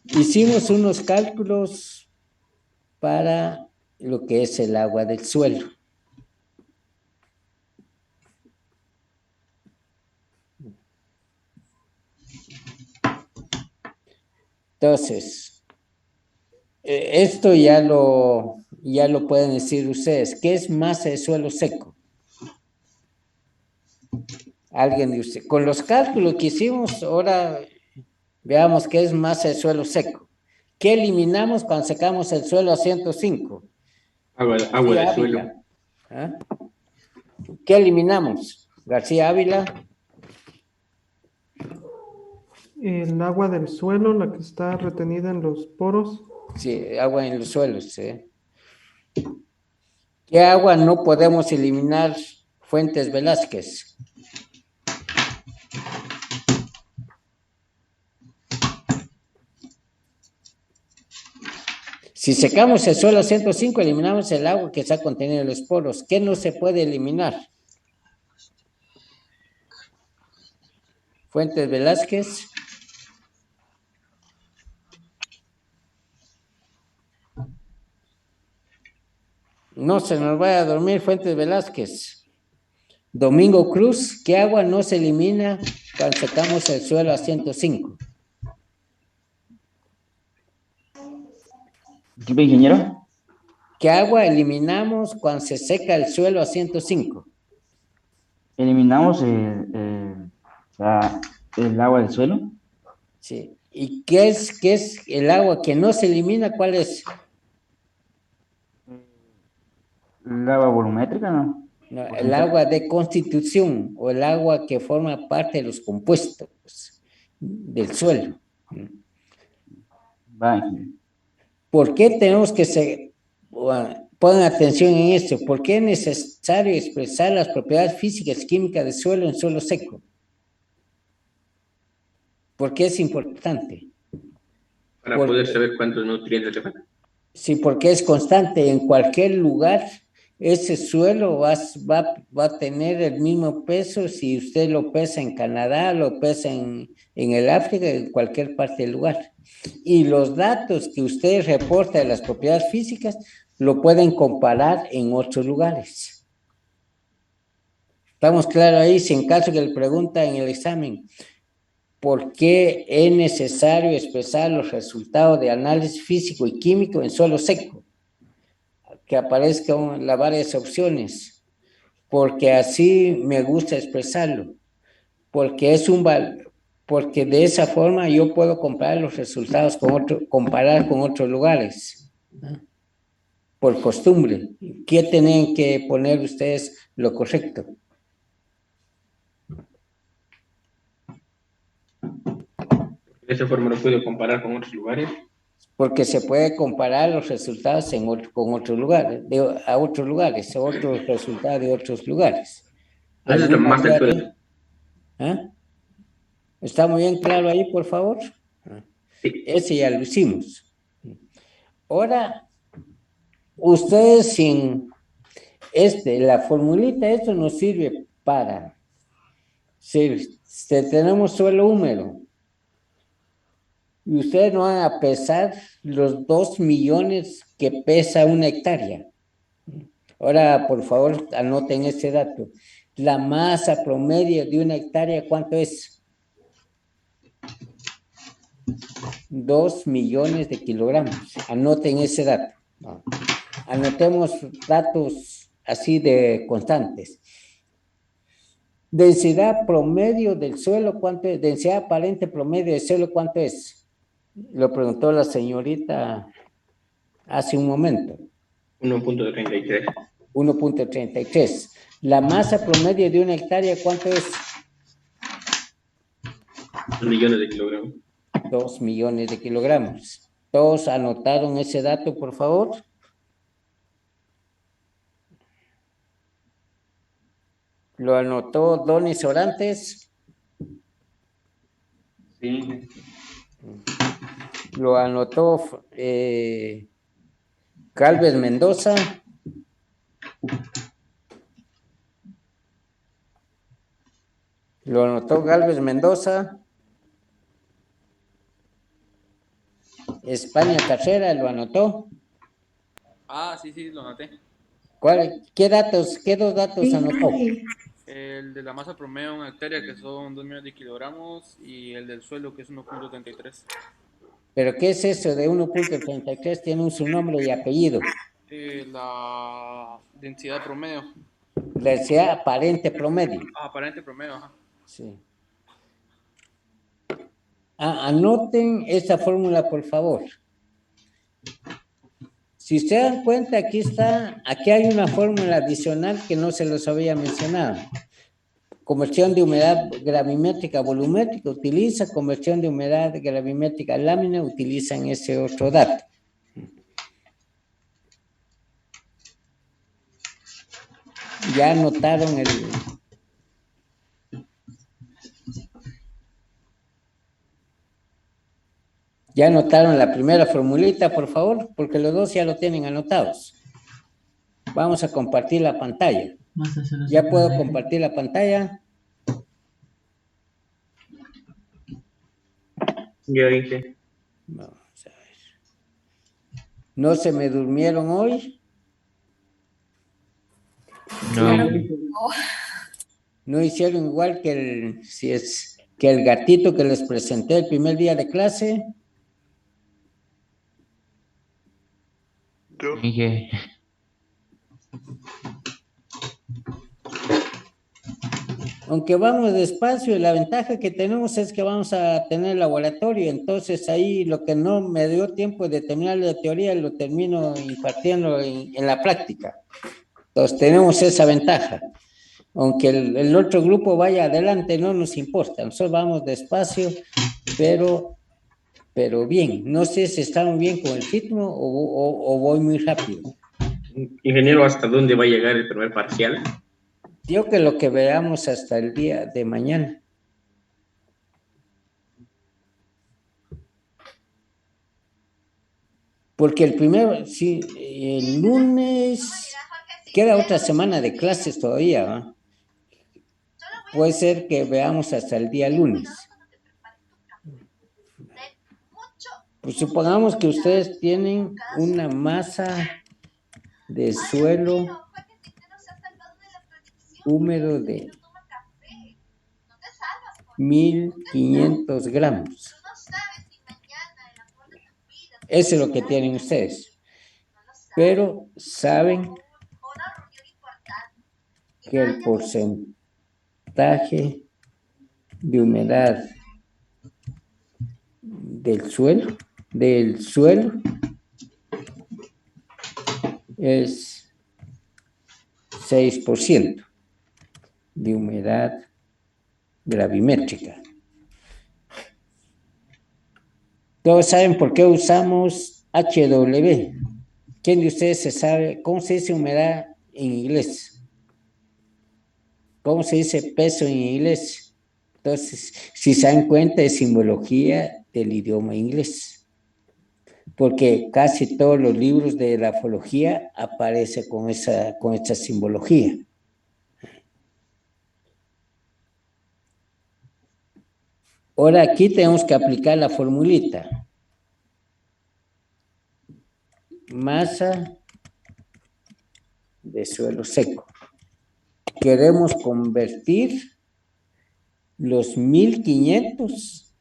Hicimos unos cálculos para lo que es el agua del suelo. Entonces, esto ya lo pueden decir ustedes. ¿Qué es masa de suelo seco? Alguien de ustedes. Con los cálculos que hicimos, ahora veamos qué es masa de suelo seco. ¿Qué eliminamos cuando secamos el suelo a 105? Agua García del Ávila. suelo. ¿Ah? ¿Qué eliminamos? García Ávila. El agua del suelo, la que está retenida en los poros. Sí, agua en los suelos. ¿Sí? ¿Qué agua no podemos eliminar? Fuentes Velázquez. Si secamos el suelo a 105, eliminamos el agua que está contenida en los poros. ¿Qué no se puede eliminar? Fuentes Velázquez. No se nos vaya a dormir, Fuentes Velázquez. Domingo Cruz, ¿qué agua no se elimina cuando secamos el suelo a 105? Disculpe, ingeniero. ¿Qué agua eliminamos cuando se seca el suelo a 105? Eliminamos el agua del suelo. Sí. ¿Y qué es el agua que no se elimina? ¿Cuál es? ¿El agua volumétrica, no? No, el agua de constitución o el agua que forma parte de los compuestos del suelo. Va. ¿Por qué tenemos que pongan atención en esto? ¿Por qué es necesario expresar las propiedades físicas y químicas del suelo en suelo seco? ¿Por qué es importante? Para Porque- poder saber cuántos nutrientes le faltan. Sí, porque es constante. En cualquier lugar, ese suelo va a tener el mismo peso si usted lo pesa en Canadá, lo pesa en el África, en cualquier parte del lugar. Y los datos que usted reporta de las propiedades físicas lo pueden comparar en otros lugares. ¿Estamos claros ahí? Si en caso que le pregunta en el examen, ¿por qué es necesario expresar los resultados de análisis físico y químico en suelo seco? Que aparezcan las varias opciones, porque así me gusta expresarlo, porque porque de esa forma yo puedo comparar los resultados comparar con otros lugares, ¿no? Por costumbre. ¿Qué tienen que poner ustedes lo correcto? De esa forma lo puedo comparar con otros lugares. Porque se puede comparar los resultados con otros lugares, a otros lugares, otros resultados de otros lugares. Eso es lo más del suelo. ¿Ah? ¿Está muy bien claro ahí, por favor? Sí. Ese ya lo hicimos. Ahora, ustedes sin la formulita, esto nos sirve para, si tenemos suelo húmedo, y ustedes no van a pesar los 2 millones que pesa una hectárea. Ahora, por favor, anoten ese dato. La masa promedio de una hectárea, ¿cuánto es? 2 millones de kilogramos. Anoten ese dato. Anotemos datos así de constantes. Densidad promedio del suelo, ¿cuánto es? Densidad aparente promedio del suelo, ¿cuánto es? Lo preguntó la señorita hace un momento. 1.33. 1.33. La masa promedio de una hectárea, ¿cuánto es? 2 millones de kilogramos. 2 millones de kilogramos. ¿Todos anotaron ese dato, por favor? ¿Lo anotó Donis Orantes? Sí. ¿Lo anotó Calves Mendoza? ¿Lo anotó Galvez Mendoza? España Carrera, ¿lo anotó? Ah, sí, lo anoté. ¿Qué dos datos anotó? El de la masa promedio en una hectárea, que son 2 millones de kilogramos, y el del suelo, que es 1.33. ¿Pero qué es eso de 1.33? Tiene su nombre y apellido. La densidad promedio. La densidad aparente promedio. Aparente promedio, ajá. Sí. Anoten esta fórmula, por favor. Si se dan cuenta, aquí hay una fórmula adicional que no se los había mencionado. Conversión de humedad gravimétrica a volumétrica utiliza, conversión de humedad gravimétrica a lámina utilizan ese otro dato. Ya anotaron ¿Ya anotaron la primera formulita, por favor? Porque los dos ya lo tienen anotados. Vamos a compartir la pantalla. ¿Ya puedo compartir la pantalla? Ya hice. Vamos a ver. ¿No se me durmieron hoy? No. ¿No hicieron igual que el gatito que les presenté el primer día de clase? Dije, Aunque vamos despacio, la ventaja que tenemos es que vamos a tener laboratorio, entonces ahí lo que no me dio tiempo de terminar la teoría lo termino impartiendo en la práctica. Entonces tenemos esa ventaja. Aunque el otro grupo vaya adelante, no nos importa, nosotros vamos despacio, pero bien. No sé si estamos bien con el ritmo o voy muy rápido. Ingeniero, ¿hasta dónde va a llegar el primer parcial? Yo que lo que veamos hasta el día de mañana. Porque el primero, sí, el lunes, queda otra semana de clases todavía, ¿va? Puede ser que veamos hasta el día lunes. Pues supongamos que ustedes tienen una masa de suelo húmedo de 1500 gramos. Eso es lo que tienen ustedes. Pero saben que el porcentaje de humedad del suelo es 6% de humedad gravimétrica. Todos saben por qué usamos HW. ¿Quién de ustedes se sabe cómo se dice humedad en inglés? ¿Cómo se dice peso en inglés? Entonces, si se dan cuenta, es simbología del idioma inglés. Porque casi todos los libros de grafología aparecen con esta simbología. Ahora aquí tenemos que aplicar la formulita. Masa de suelo seco. Queremos convertir los 1500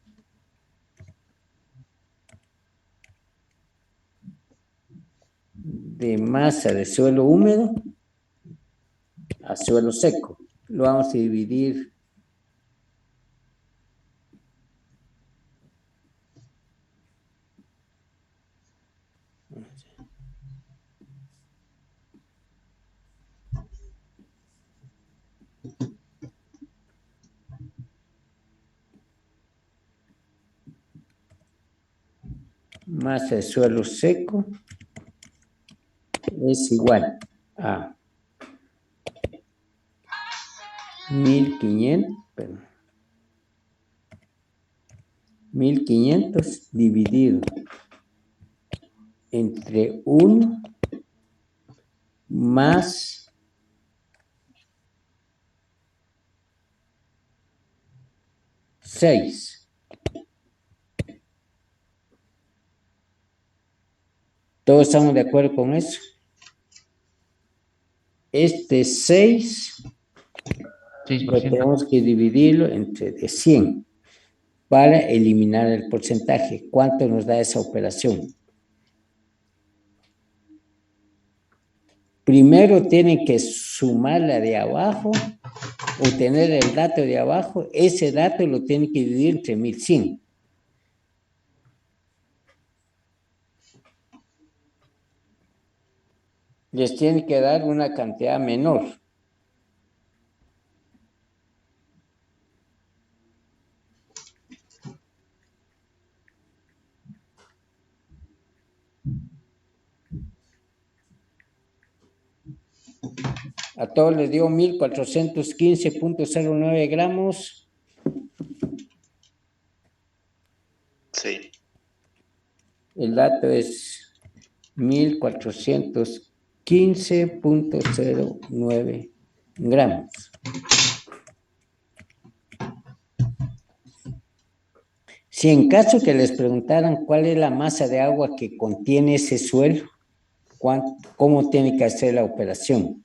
de masa de suelo húmedo a suelo seco. Lo vamos a dividir masa de suelo seco es igual a 1500 dividido entre 1 más 6. ¿Todos estamos de acuerdo con eso? Este 6 lo tenemos que dividirlo entre de 100 para eliminar el porcentaje. ¿Cuánto nos da esa operación? Primero tienen que sumar la de abajo, obtener el dato de abajo. Ese dato lo tienen que dividir entre 1100. Les tiene que dar una cantidad menor. A todos les dio 1415.09 gramos. Sí. El dato es 1415.09 gramos. Si en caso que les preguntaran cuál es la masa de agua que contiene ese suelo, ¿cómo tiene que hacer la operación?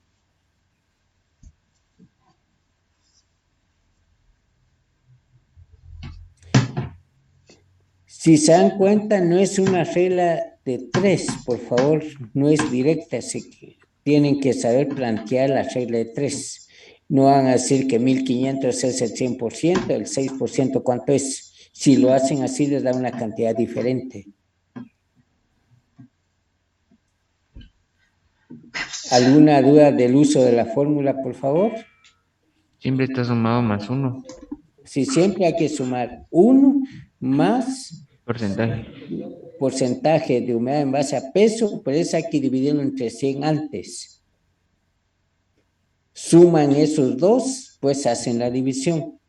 Si se dan cuenta, no es una regla de 3, por favor, no es directa, así que tienen que saber plantear la regla de 3. No van a decir que 1500 es el 100%, el 6% ¿cuánto es? Si lo hacen así, les da una cantidad diferente. ¿Alguna duda del uso de la fórmula, por favor? Siempre está sumado más 1. Sí, siempre hay que sumar 1 más porcentaje de humedad en base a peso, pero eso hay que dividirlo entre 100 antes. Suman esos dos, pues hacen la división.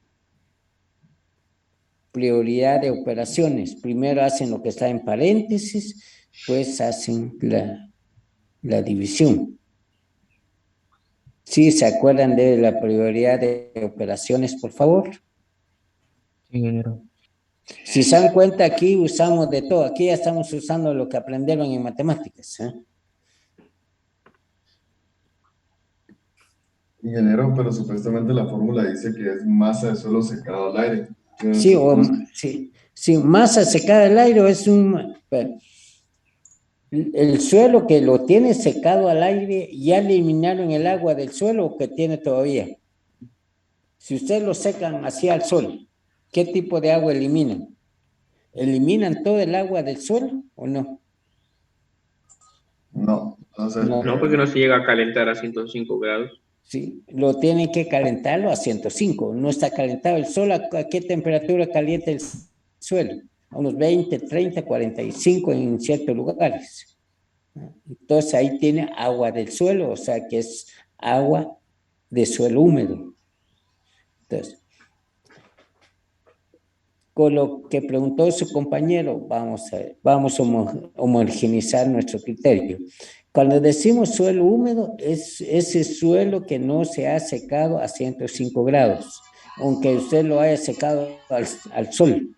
Prioridad de operaciones. Primero hacen lo que está en paréntesis, pues hacen la división. ¿Sí se acuerdan de la prioridad de operaciones, por favor? Sí, ingeniero. Si se dan cuenta, aquí usamos de todo. Aquí ya estamos usando lo que aprendieron en matemáticas. Ingeniero, pero supuestamente la fórmula dice que es masa de suelo secado al aire. Sí, sí, masa secada al aire es el suelo que lo tiene secado al aire, ya eliminaron el agua del suelo o que tiene todavía. Si ustedes lo secan así al sol, ¿qué tipo de agua eliminan? ¿Eliminan todo el agua del suelo o no? No, no sé. No, porque no se llega a calentar a 105 grados. Sí, lo tienen que calentarlo a 105. No está calentado el sol. ¿A qué temperatura calienta el suelo? A unos 20, 30, 45 en ciertos lugares. Entonces ahí tiene agua del suelo, o sea que es agua de suelo húmedo. Entonces, con lo que preguntó su compañero, vamos a homogeneizar nuestro criterio. Cuando decimos suelo húmedo, es ese suelo que no se ha secado a 105 grados, aunque usted lo haya secado al sol.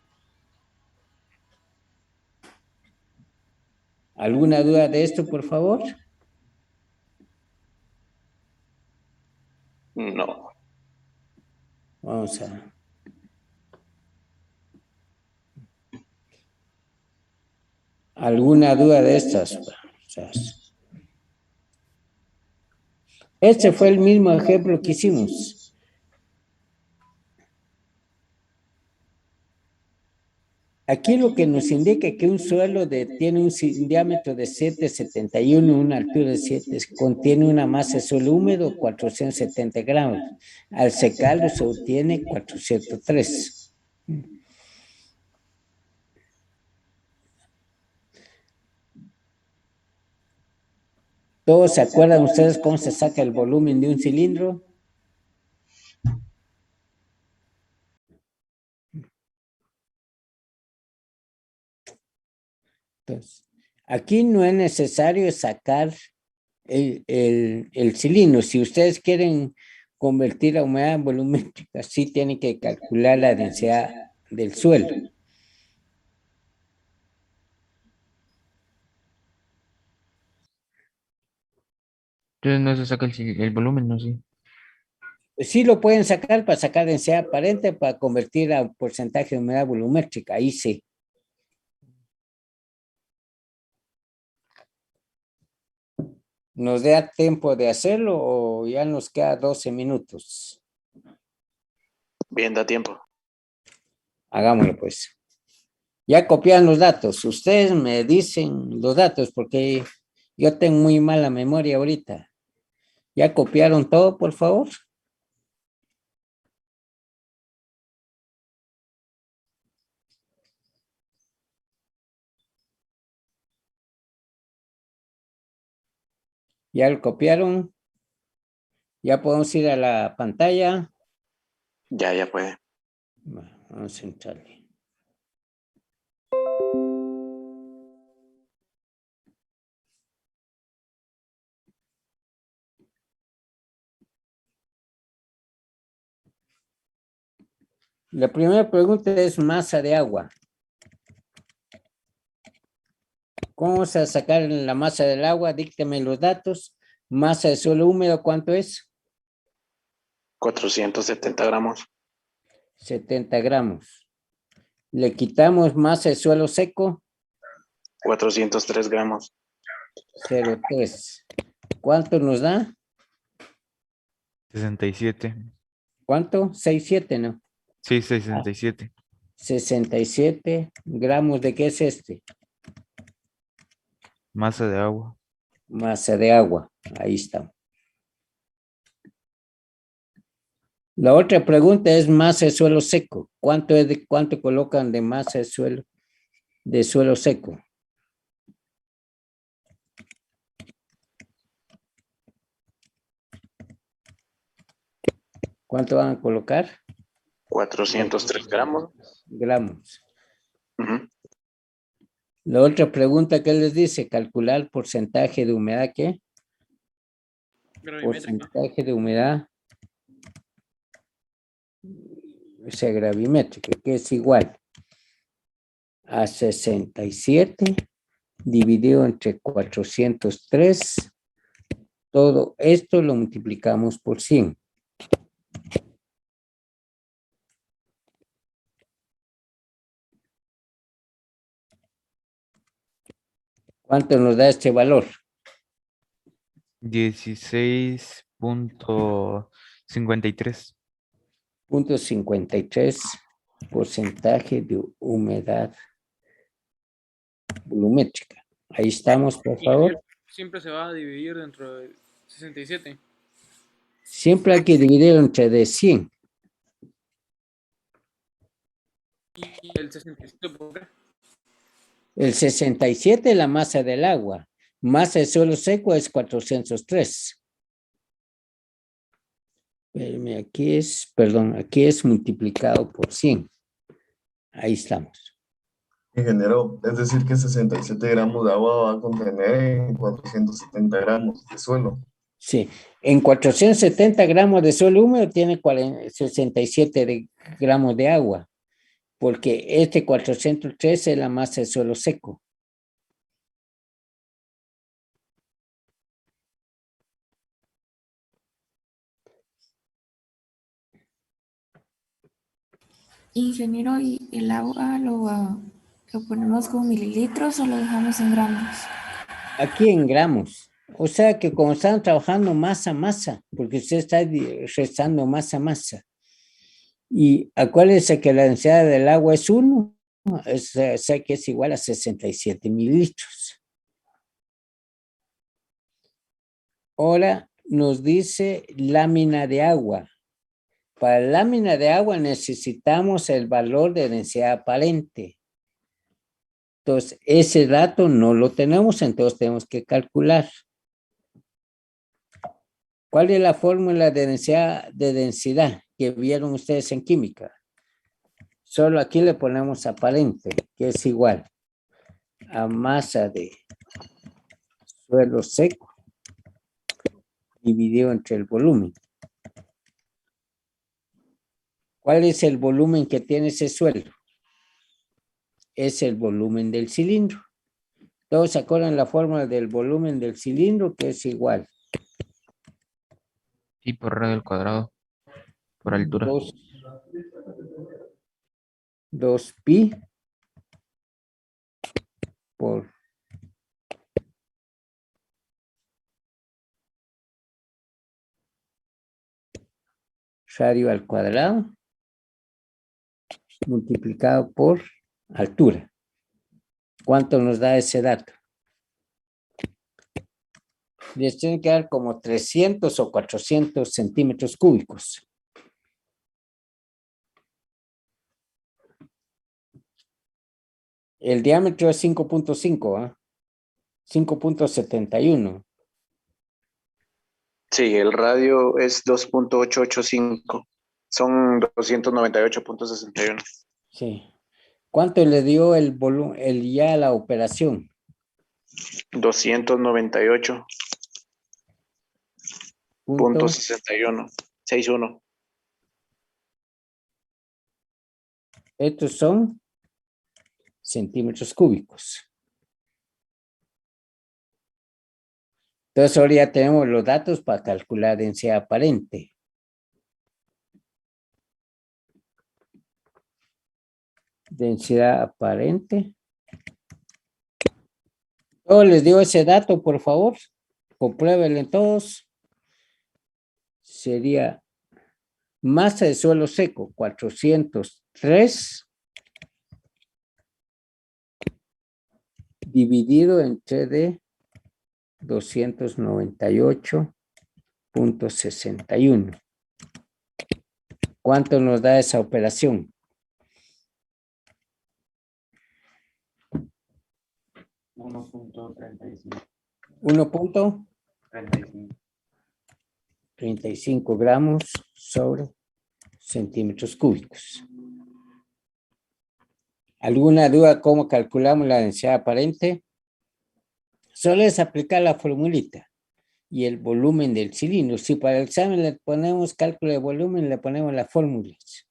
¿Alguna duda de esto, por favor? No. Vamos a... ¿Alguna duda de estas? Este fue el mismo ejemplo que hicimos. Aquí lo que nos indica que un suelo tiene un diámetro de 7,71, una altura de 7, contiene una masa de suelo húmedo 470 gramos. Al secarlo se obtiene 403. ¿Todos se acuerdan ustedes cómo se saca el volumen de un cilindro? Entonces, aquí no es necesario sacar el cilindro. Si ustedes quieren convertir la humedad en volumétrica, sí tienen que calcular la densidad del suelo. Entonces no se saca el volumen, ¿no? Sí. Sí lo pueden sacar para sacar densidad aparente, para convertir a porcentaje de humedad volumétrica, ahí sí. ¿Nos da tiempo de hacerlo o ya nos queda 12 minutos? Bien, da tiempo. Hagámoslo pues. Ya copian los datos. Ustedes me dicen los datos porque yo tengo muy mala memoria ahorita. ¿Ya copiaron todo, por favor? ¿Ya lo copiaron? ¿Ya podemos ir a la pantalla? Ya puede. Vamos a entrarle. La primera pregunta es masa de agua. ¿Cómo vamos a sacar la masa del agua? Dícteme los datos. Masa de suelo húmedo, ¿cuánto es? 470 gramos. 70 gramos. Le quitamos masa de suelo seco. 403 gramos. 0,3. ¿Cuánto nos da? 67. ¿Cuánto? 6,7, ¿no? Sí, 67. 67 gramos. ¿De qué es este? Masa de agua. Masa de agua. Ahí está. La otra pregunta es masa de suelo seco. ¿Cuánto colocan de masa de suelo seco? ¿Cuánto van a colocar? 403 gramos. Gramos. La otra pregunta que les dice, calcular porcentaje de humedad, ¿qué? Gravimétrica. Porcentaje de humedad, o sea, gravimétrica, que es igual a 67 dividido entre 403. Todo esto lo multiplicamos por 100. ¿Cuánto nos da este valor? 16.53. 0.53 porcentaje de humedad volumétrica. Ahí estamos, por favor. Siempre se va a dividir dentro de 67. Siempre hay que dividir entre de 100. ¿Y el 67 por qué? El 67 es la masa del agua. Masa de suelo seco es 403. Aquí es multiplicado por 100. Ahí estamos. Ingeniero, es decir que 67 gramos de agua va a contener en 470 gramos de suelo. Sí, en 470 gramos de suelo húmedo tiene 67 gramos de agua, porque este 413 es la masa de suelo seco. Ingeniero, ¿y el agua lo ponemos con mililitros o lo dejamos en gramos? Aquí en gramos. O sea que como están trabajando masa a masa, porque usted está restando masa a masa. Y acuérdense que la densidad del agua es 1, o sea que es igual a 67 mililitros. Ahora nos dice lámina de agua. Para lámina de agua necesitamos el valor de densidad aparente. Entonces, ese dato no lo tenemos, entonces tenemos que calcular. ¿Cuál es la fórmula de densidad que vieron ustedes en química? Solo aquí le ponemos aparente, que es igual a masa de suelo seco dividido entre el volumen. ¿Cuál es el volumen que tiene ese suelo? Es el volumen del cilindro. Todos se acuerdan la fórmula del volumen del cilindro, que es igual. Y por radio al cuadrado, por altura. 2 pi por radio al cuadrado multiplicado por altura. ¿Cuánto nos da ese dato? Les tiene que dar como 300 o 400 centímetros cúbicos. El diámetro es 5.5, ¿eh? 5.71. Sí, el radio es 2.885. Son 298.61. Sí. ¿Cuánto le dio el volumen, ya la operación? 298.61. Estos son centímetros cúbicos. Entonces ahora ya tenemos los datos para calcular densidad aparente. Densidad aparente. Yo les digo ese dato, por favor. Compruébenlo todos. Sería masa de suelo seco, 403 dividido entre de 298.61. ¿Cuánto nos da esa operación? 1.35. 1.35 gramos sobre centímetros cúbicos. ¿Alguna duda cómo calculamos la densidad aparente? Solo es aplicar la formulita y el volumen del cilindro. Si para el examen le ponemos cálculo de volumen, le ponemos las fórmulas.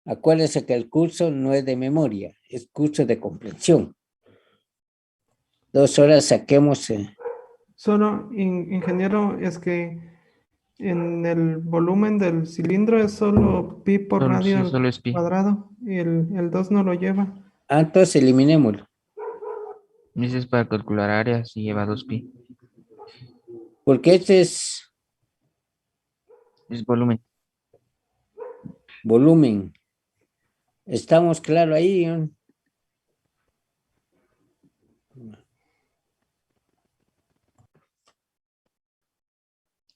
Acuérdense que el curso no es de memoria, es curso de comprensión. 2 horas saquemos... Solo, ingeniero, es que en el volumen del cilindro es solo pi por Solo, radio sí, al solo es pi. cuadrado y el 2 no lo lleva. Entonces eliminémoslo. Ese es para calcular áreas y lleva 2pi. Porque este es Es volumen. volumen. ¿Estamos claros ahí?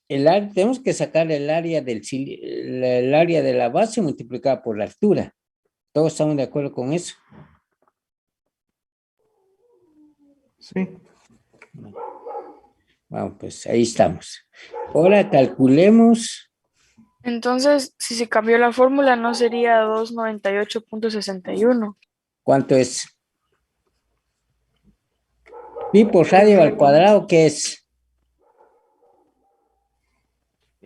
Tenemos que sacar el área el área de la base multiplicada por la altura. ¿Todos estamos de acuerdo con eso? Sí. Vamos, pues ahí estamos. Ahora calculemos. Entonces, si se cambió la fórmula, no sería 298.61. ¿Cuánto es? Pi por radio al cuadrado, ¿qué es?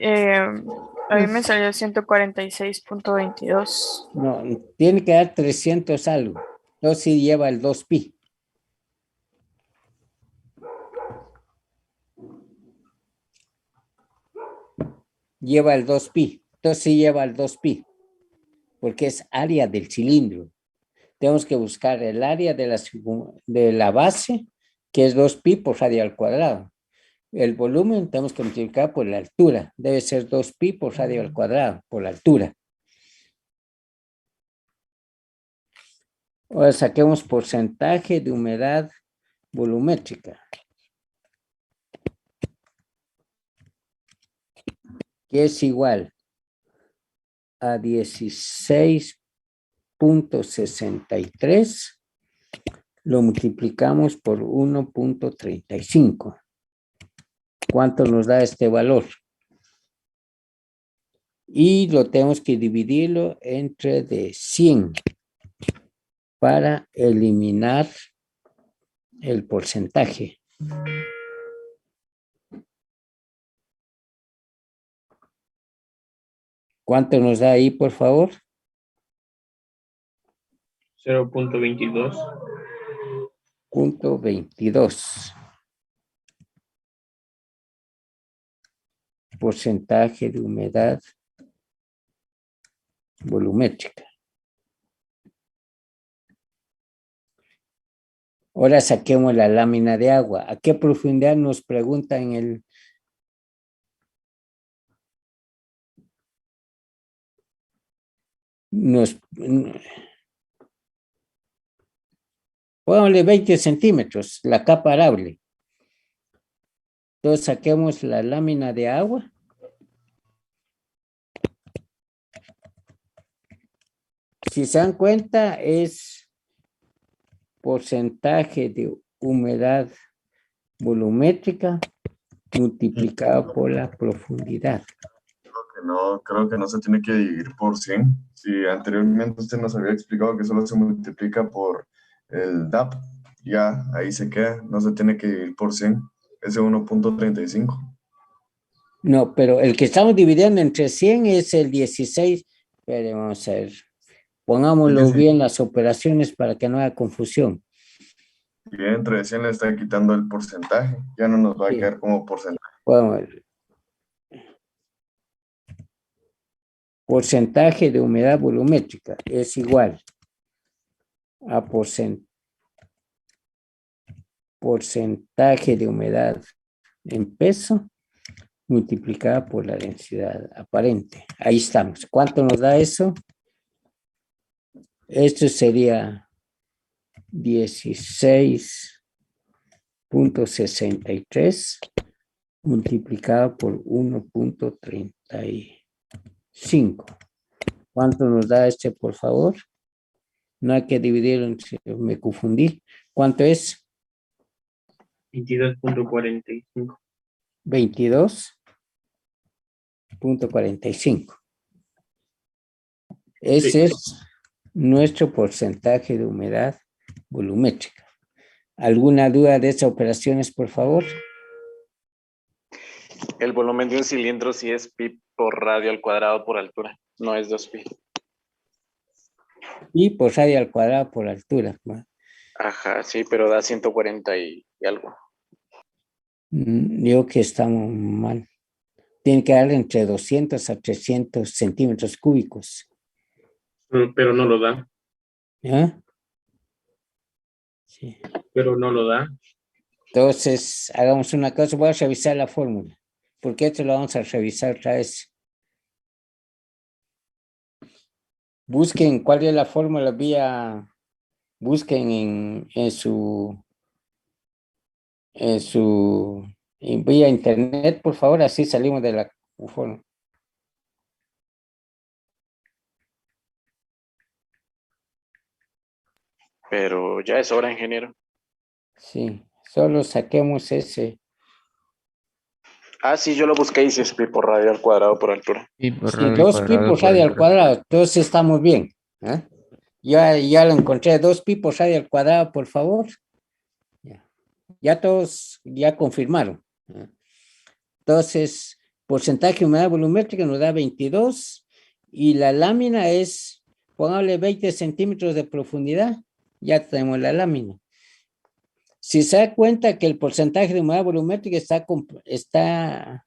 A mí me salió 146.22. No, tiene que dar 300 algo. Entonces sí lleva el 2pi. Lleva el 2pi. Entonces sí lleva el 2pi. Porque es área del cilindro. Tenemos que buscar el área de la base, que es 2pi por radio al cuadrado. El volumen tenemos que multiplicar por la altura. Debe ser 2pi por radio al cuadrado, por la altura. Ahora saquemos porcentaje de humedad volumétrica, que es igual a 16.63, lo multiplicamos por 1.35. ¿Cuánto nos da este valor? Y lo tenemos que dividirlo entre de 100 para eliminar el porcentaje. ¿Cuánto nos da ahí, por favor? 0.22. 0.22. Porcentaje de humedad volumétrica. Ahora saquemos la lámina de agua. ¿A qué profundidad nos pregunta en el... Póngale 20 centímetros, la capa arable. Entonces saquemos la lámina de agua. Si se dan cuenta, es porcentaje de humedad volumétrica multiplicado por la profundidad. Creo que no se tiene que dividir por 100. Si anteriormente usted nos había explicado que solo se multiplica por el DAP, ya ahí se queda, no se tiene que dividir por 100, ese 1.35. No, pero el que estamos dividiendo entre 100 es el 16. Pero vamos a ver, pongámoslo bien las operaciones para que no haya confusión. Y entre 100 le está quitando el porcentaje, ya no nos va a quedar como porcentaje. Bueno, porcentaje de humedad volumétrica es igual a porcentaje de humedad en peso multiplicada por la densidad aparente. Ahí estamos. ¿Cuánto nos da eso? Esto sería 16.63 multiplicado por 1.35. ¿Cuánto nos da este, por favor? No hay que dividirlo, me confundí. ¿Cuánto es? 22.45. 22.45. Ese es nuestro porcentaje de humedad volumétrica. ¿Alguna duda de estas operaciones, por favor? El volumen de un cilindro sí es pi por radio al cuadrado por altura, no es 2pi. Pi por radio al cuadrado por altura. Ajá, sí, pero da 140 y algo. Digo que estamos mal. Tiene que dar entre 200 a 300 centímetros cúbicos. Pero no lo da. ¿Ya? Sí. Pero no lo da. Entonces, hagamos una cosa. Voy a revisar la fórmula. Porque esto lo vamos a revisar otra vez. Busquen cuál es la fórmula busquen en su vía internet, por favor, así salimos de la fórmula. Pero ya es hora, ingeniero. Sí, solo saquemos ese. Ah, sí, yo lo busqué y sí es pi por radio al cuadrado por altura. Pi por Sí, radio al 2 pi cuadrado por por radio al altura. cuadrado, entonces estamos bien. ¿Eh? Ya lo encontré, 2 pi por radio al cuadrado, por favor. Ya todos ya confirmaron. Entonces, porcentaje de humedad volumétrica nos da 22 y la lámina es, póngale 20 centímetros de profundidad, ya tenemos la lámina. Si se da cuenta que el porcentaje de humedad volumétrica está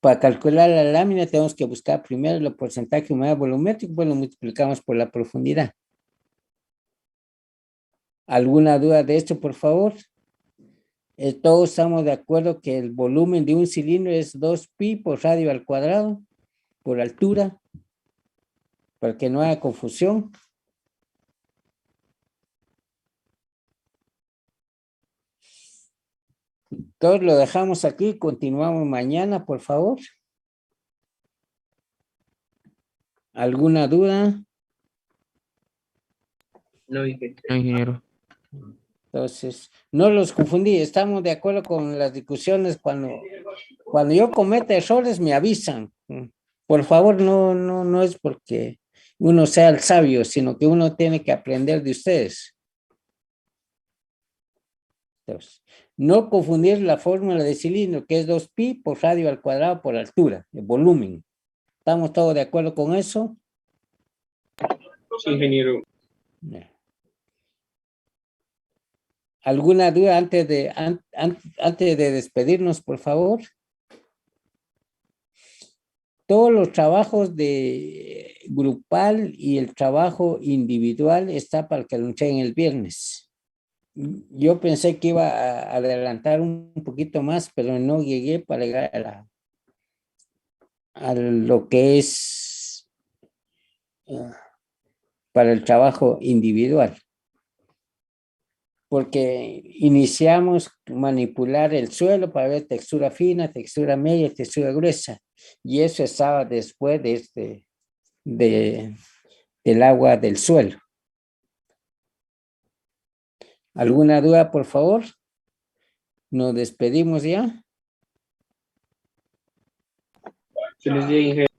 para calcular la lámina, tenemos que buscar primero el porcentaje de humedad volumétrica, pues lo multiplicamos por la profundidad. ¿Alguna duda de esto, por favor? Todos estamos de acuerdo que el volumen de un cilindro es 2 pi por radio al cuadrado, por altura, para que no haya confusión. Entonces lo dejamos aquí, continuamos mañana, por favor. ¿Alguna duda? No, ingeniero. No, ingeniero. Entonces, no los confundí, estamos de acuerdo con las discusiones. Cuando yo cometa errores me avisan. Por favor, no es porque uno sea el sabio, sino que uno tiene que aprender de ustedes. Entonces, no confundir la fórmula de cilindro, que es 2 pi por radio al cuadrado por altura, el volumen. ¿Estamos todos de acuerdo con eso? Sí, ingeniero. ¿Alguna duda antes de despedirnos, por favor? Todos los trabajos de grupal y el trabajo individual está para que lo entreguen el viernes. Yo pensé que iba a adelantar un poquito más, pero no llegué para llegar a lo que es para el trabajo individual. Porque iniciamos manipular el suelo para ver textura fina, textura media, textura gruesa. Y eso estaba después del agua del suelo. ¿Alguna duda, por favor? Nos despedimos ya. Feliz día, ingeniero.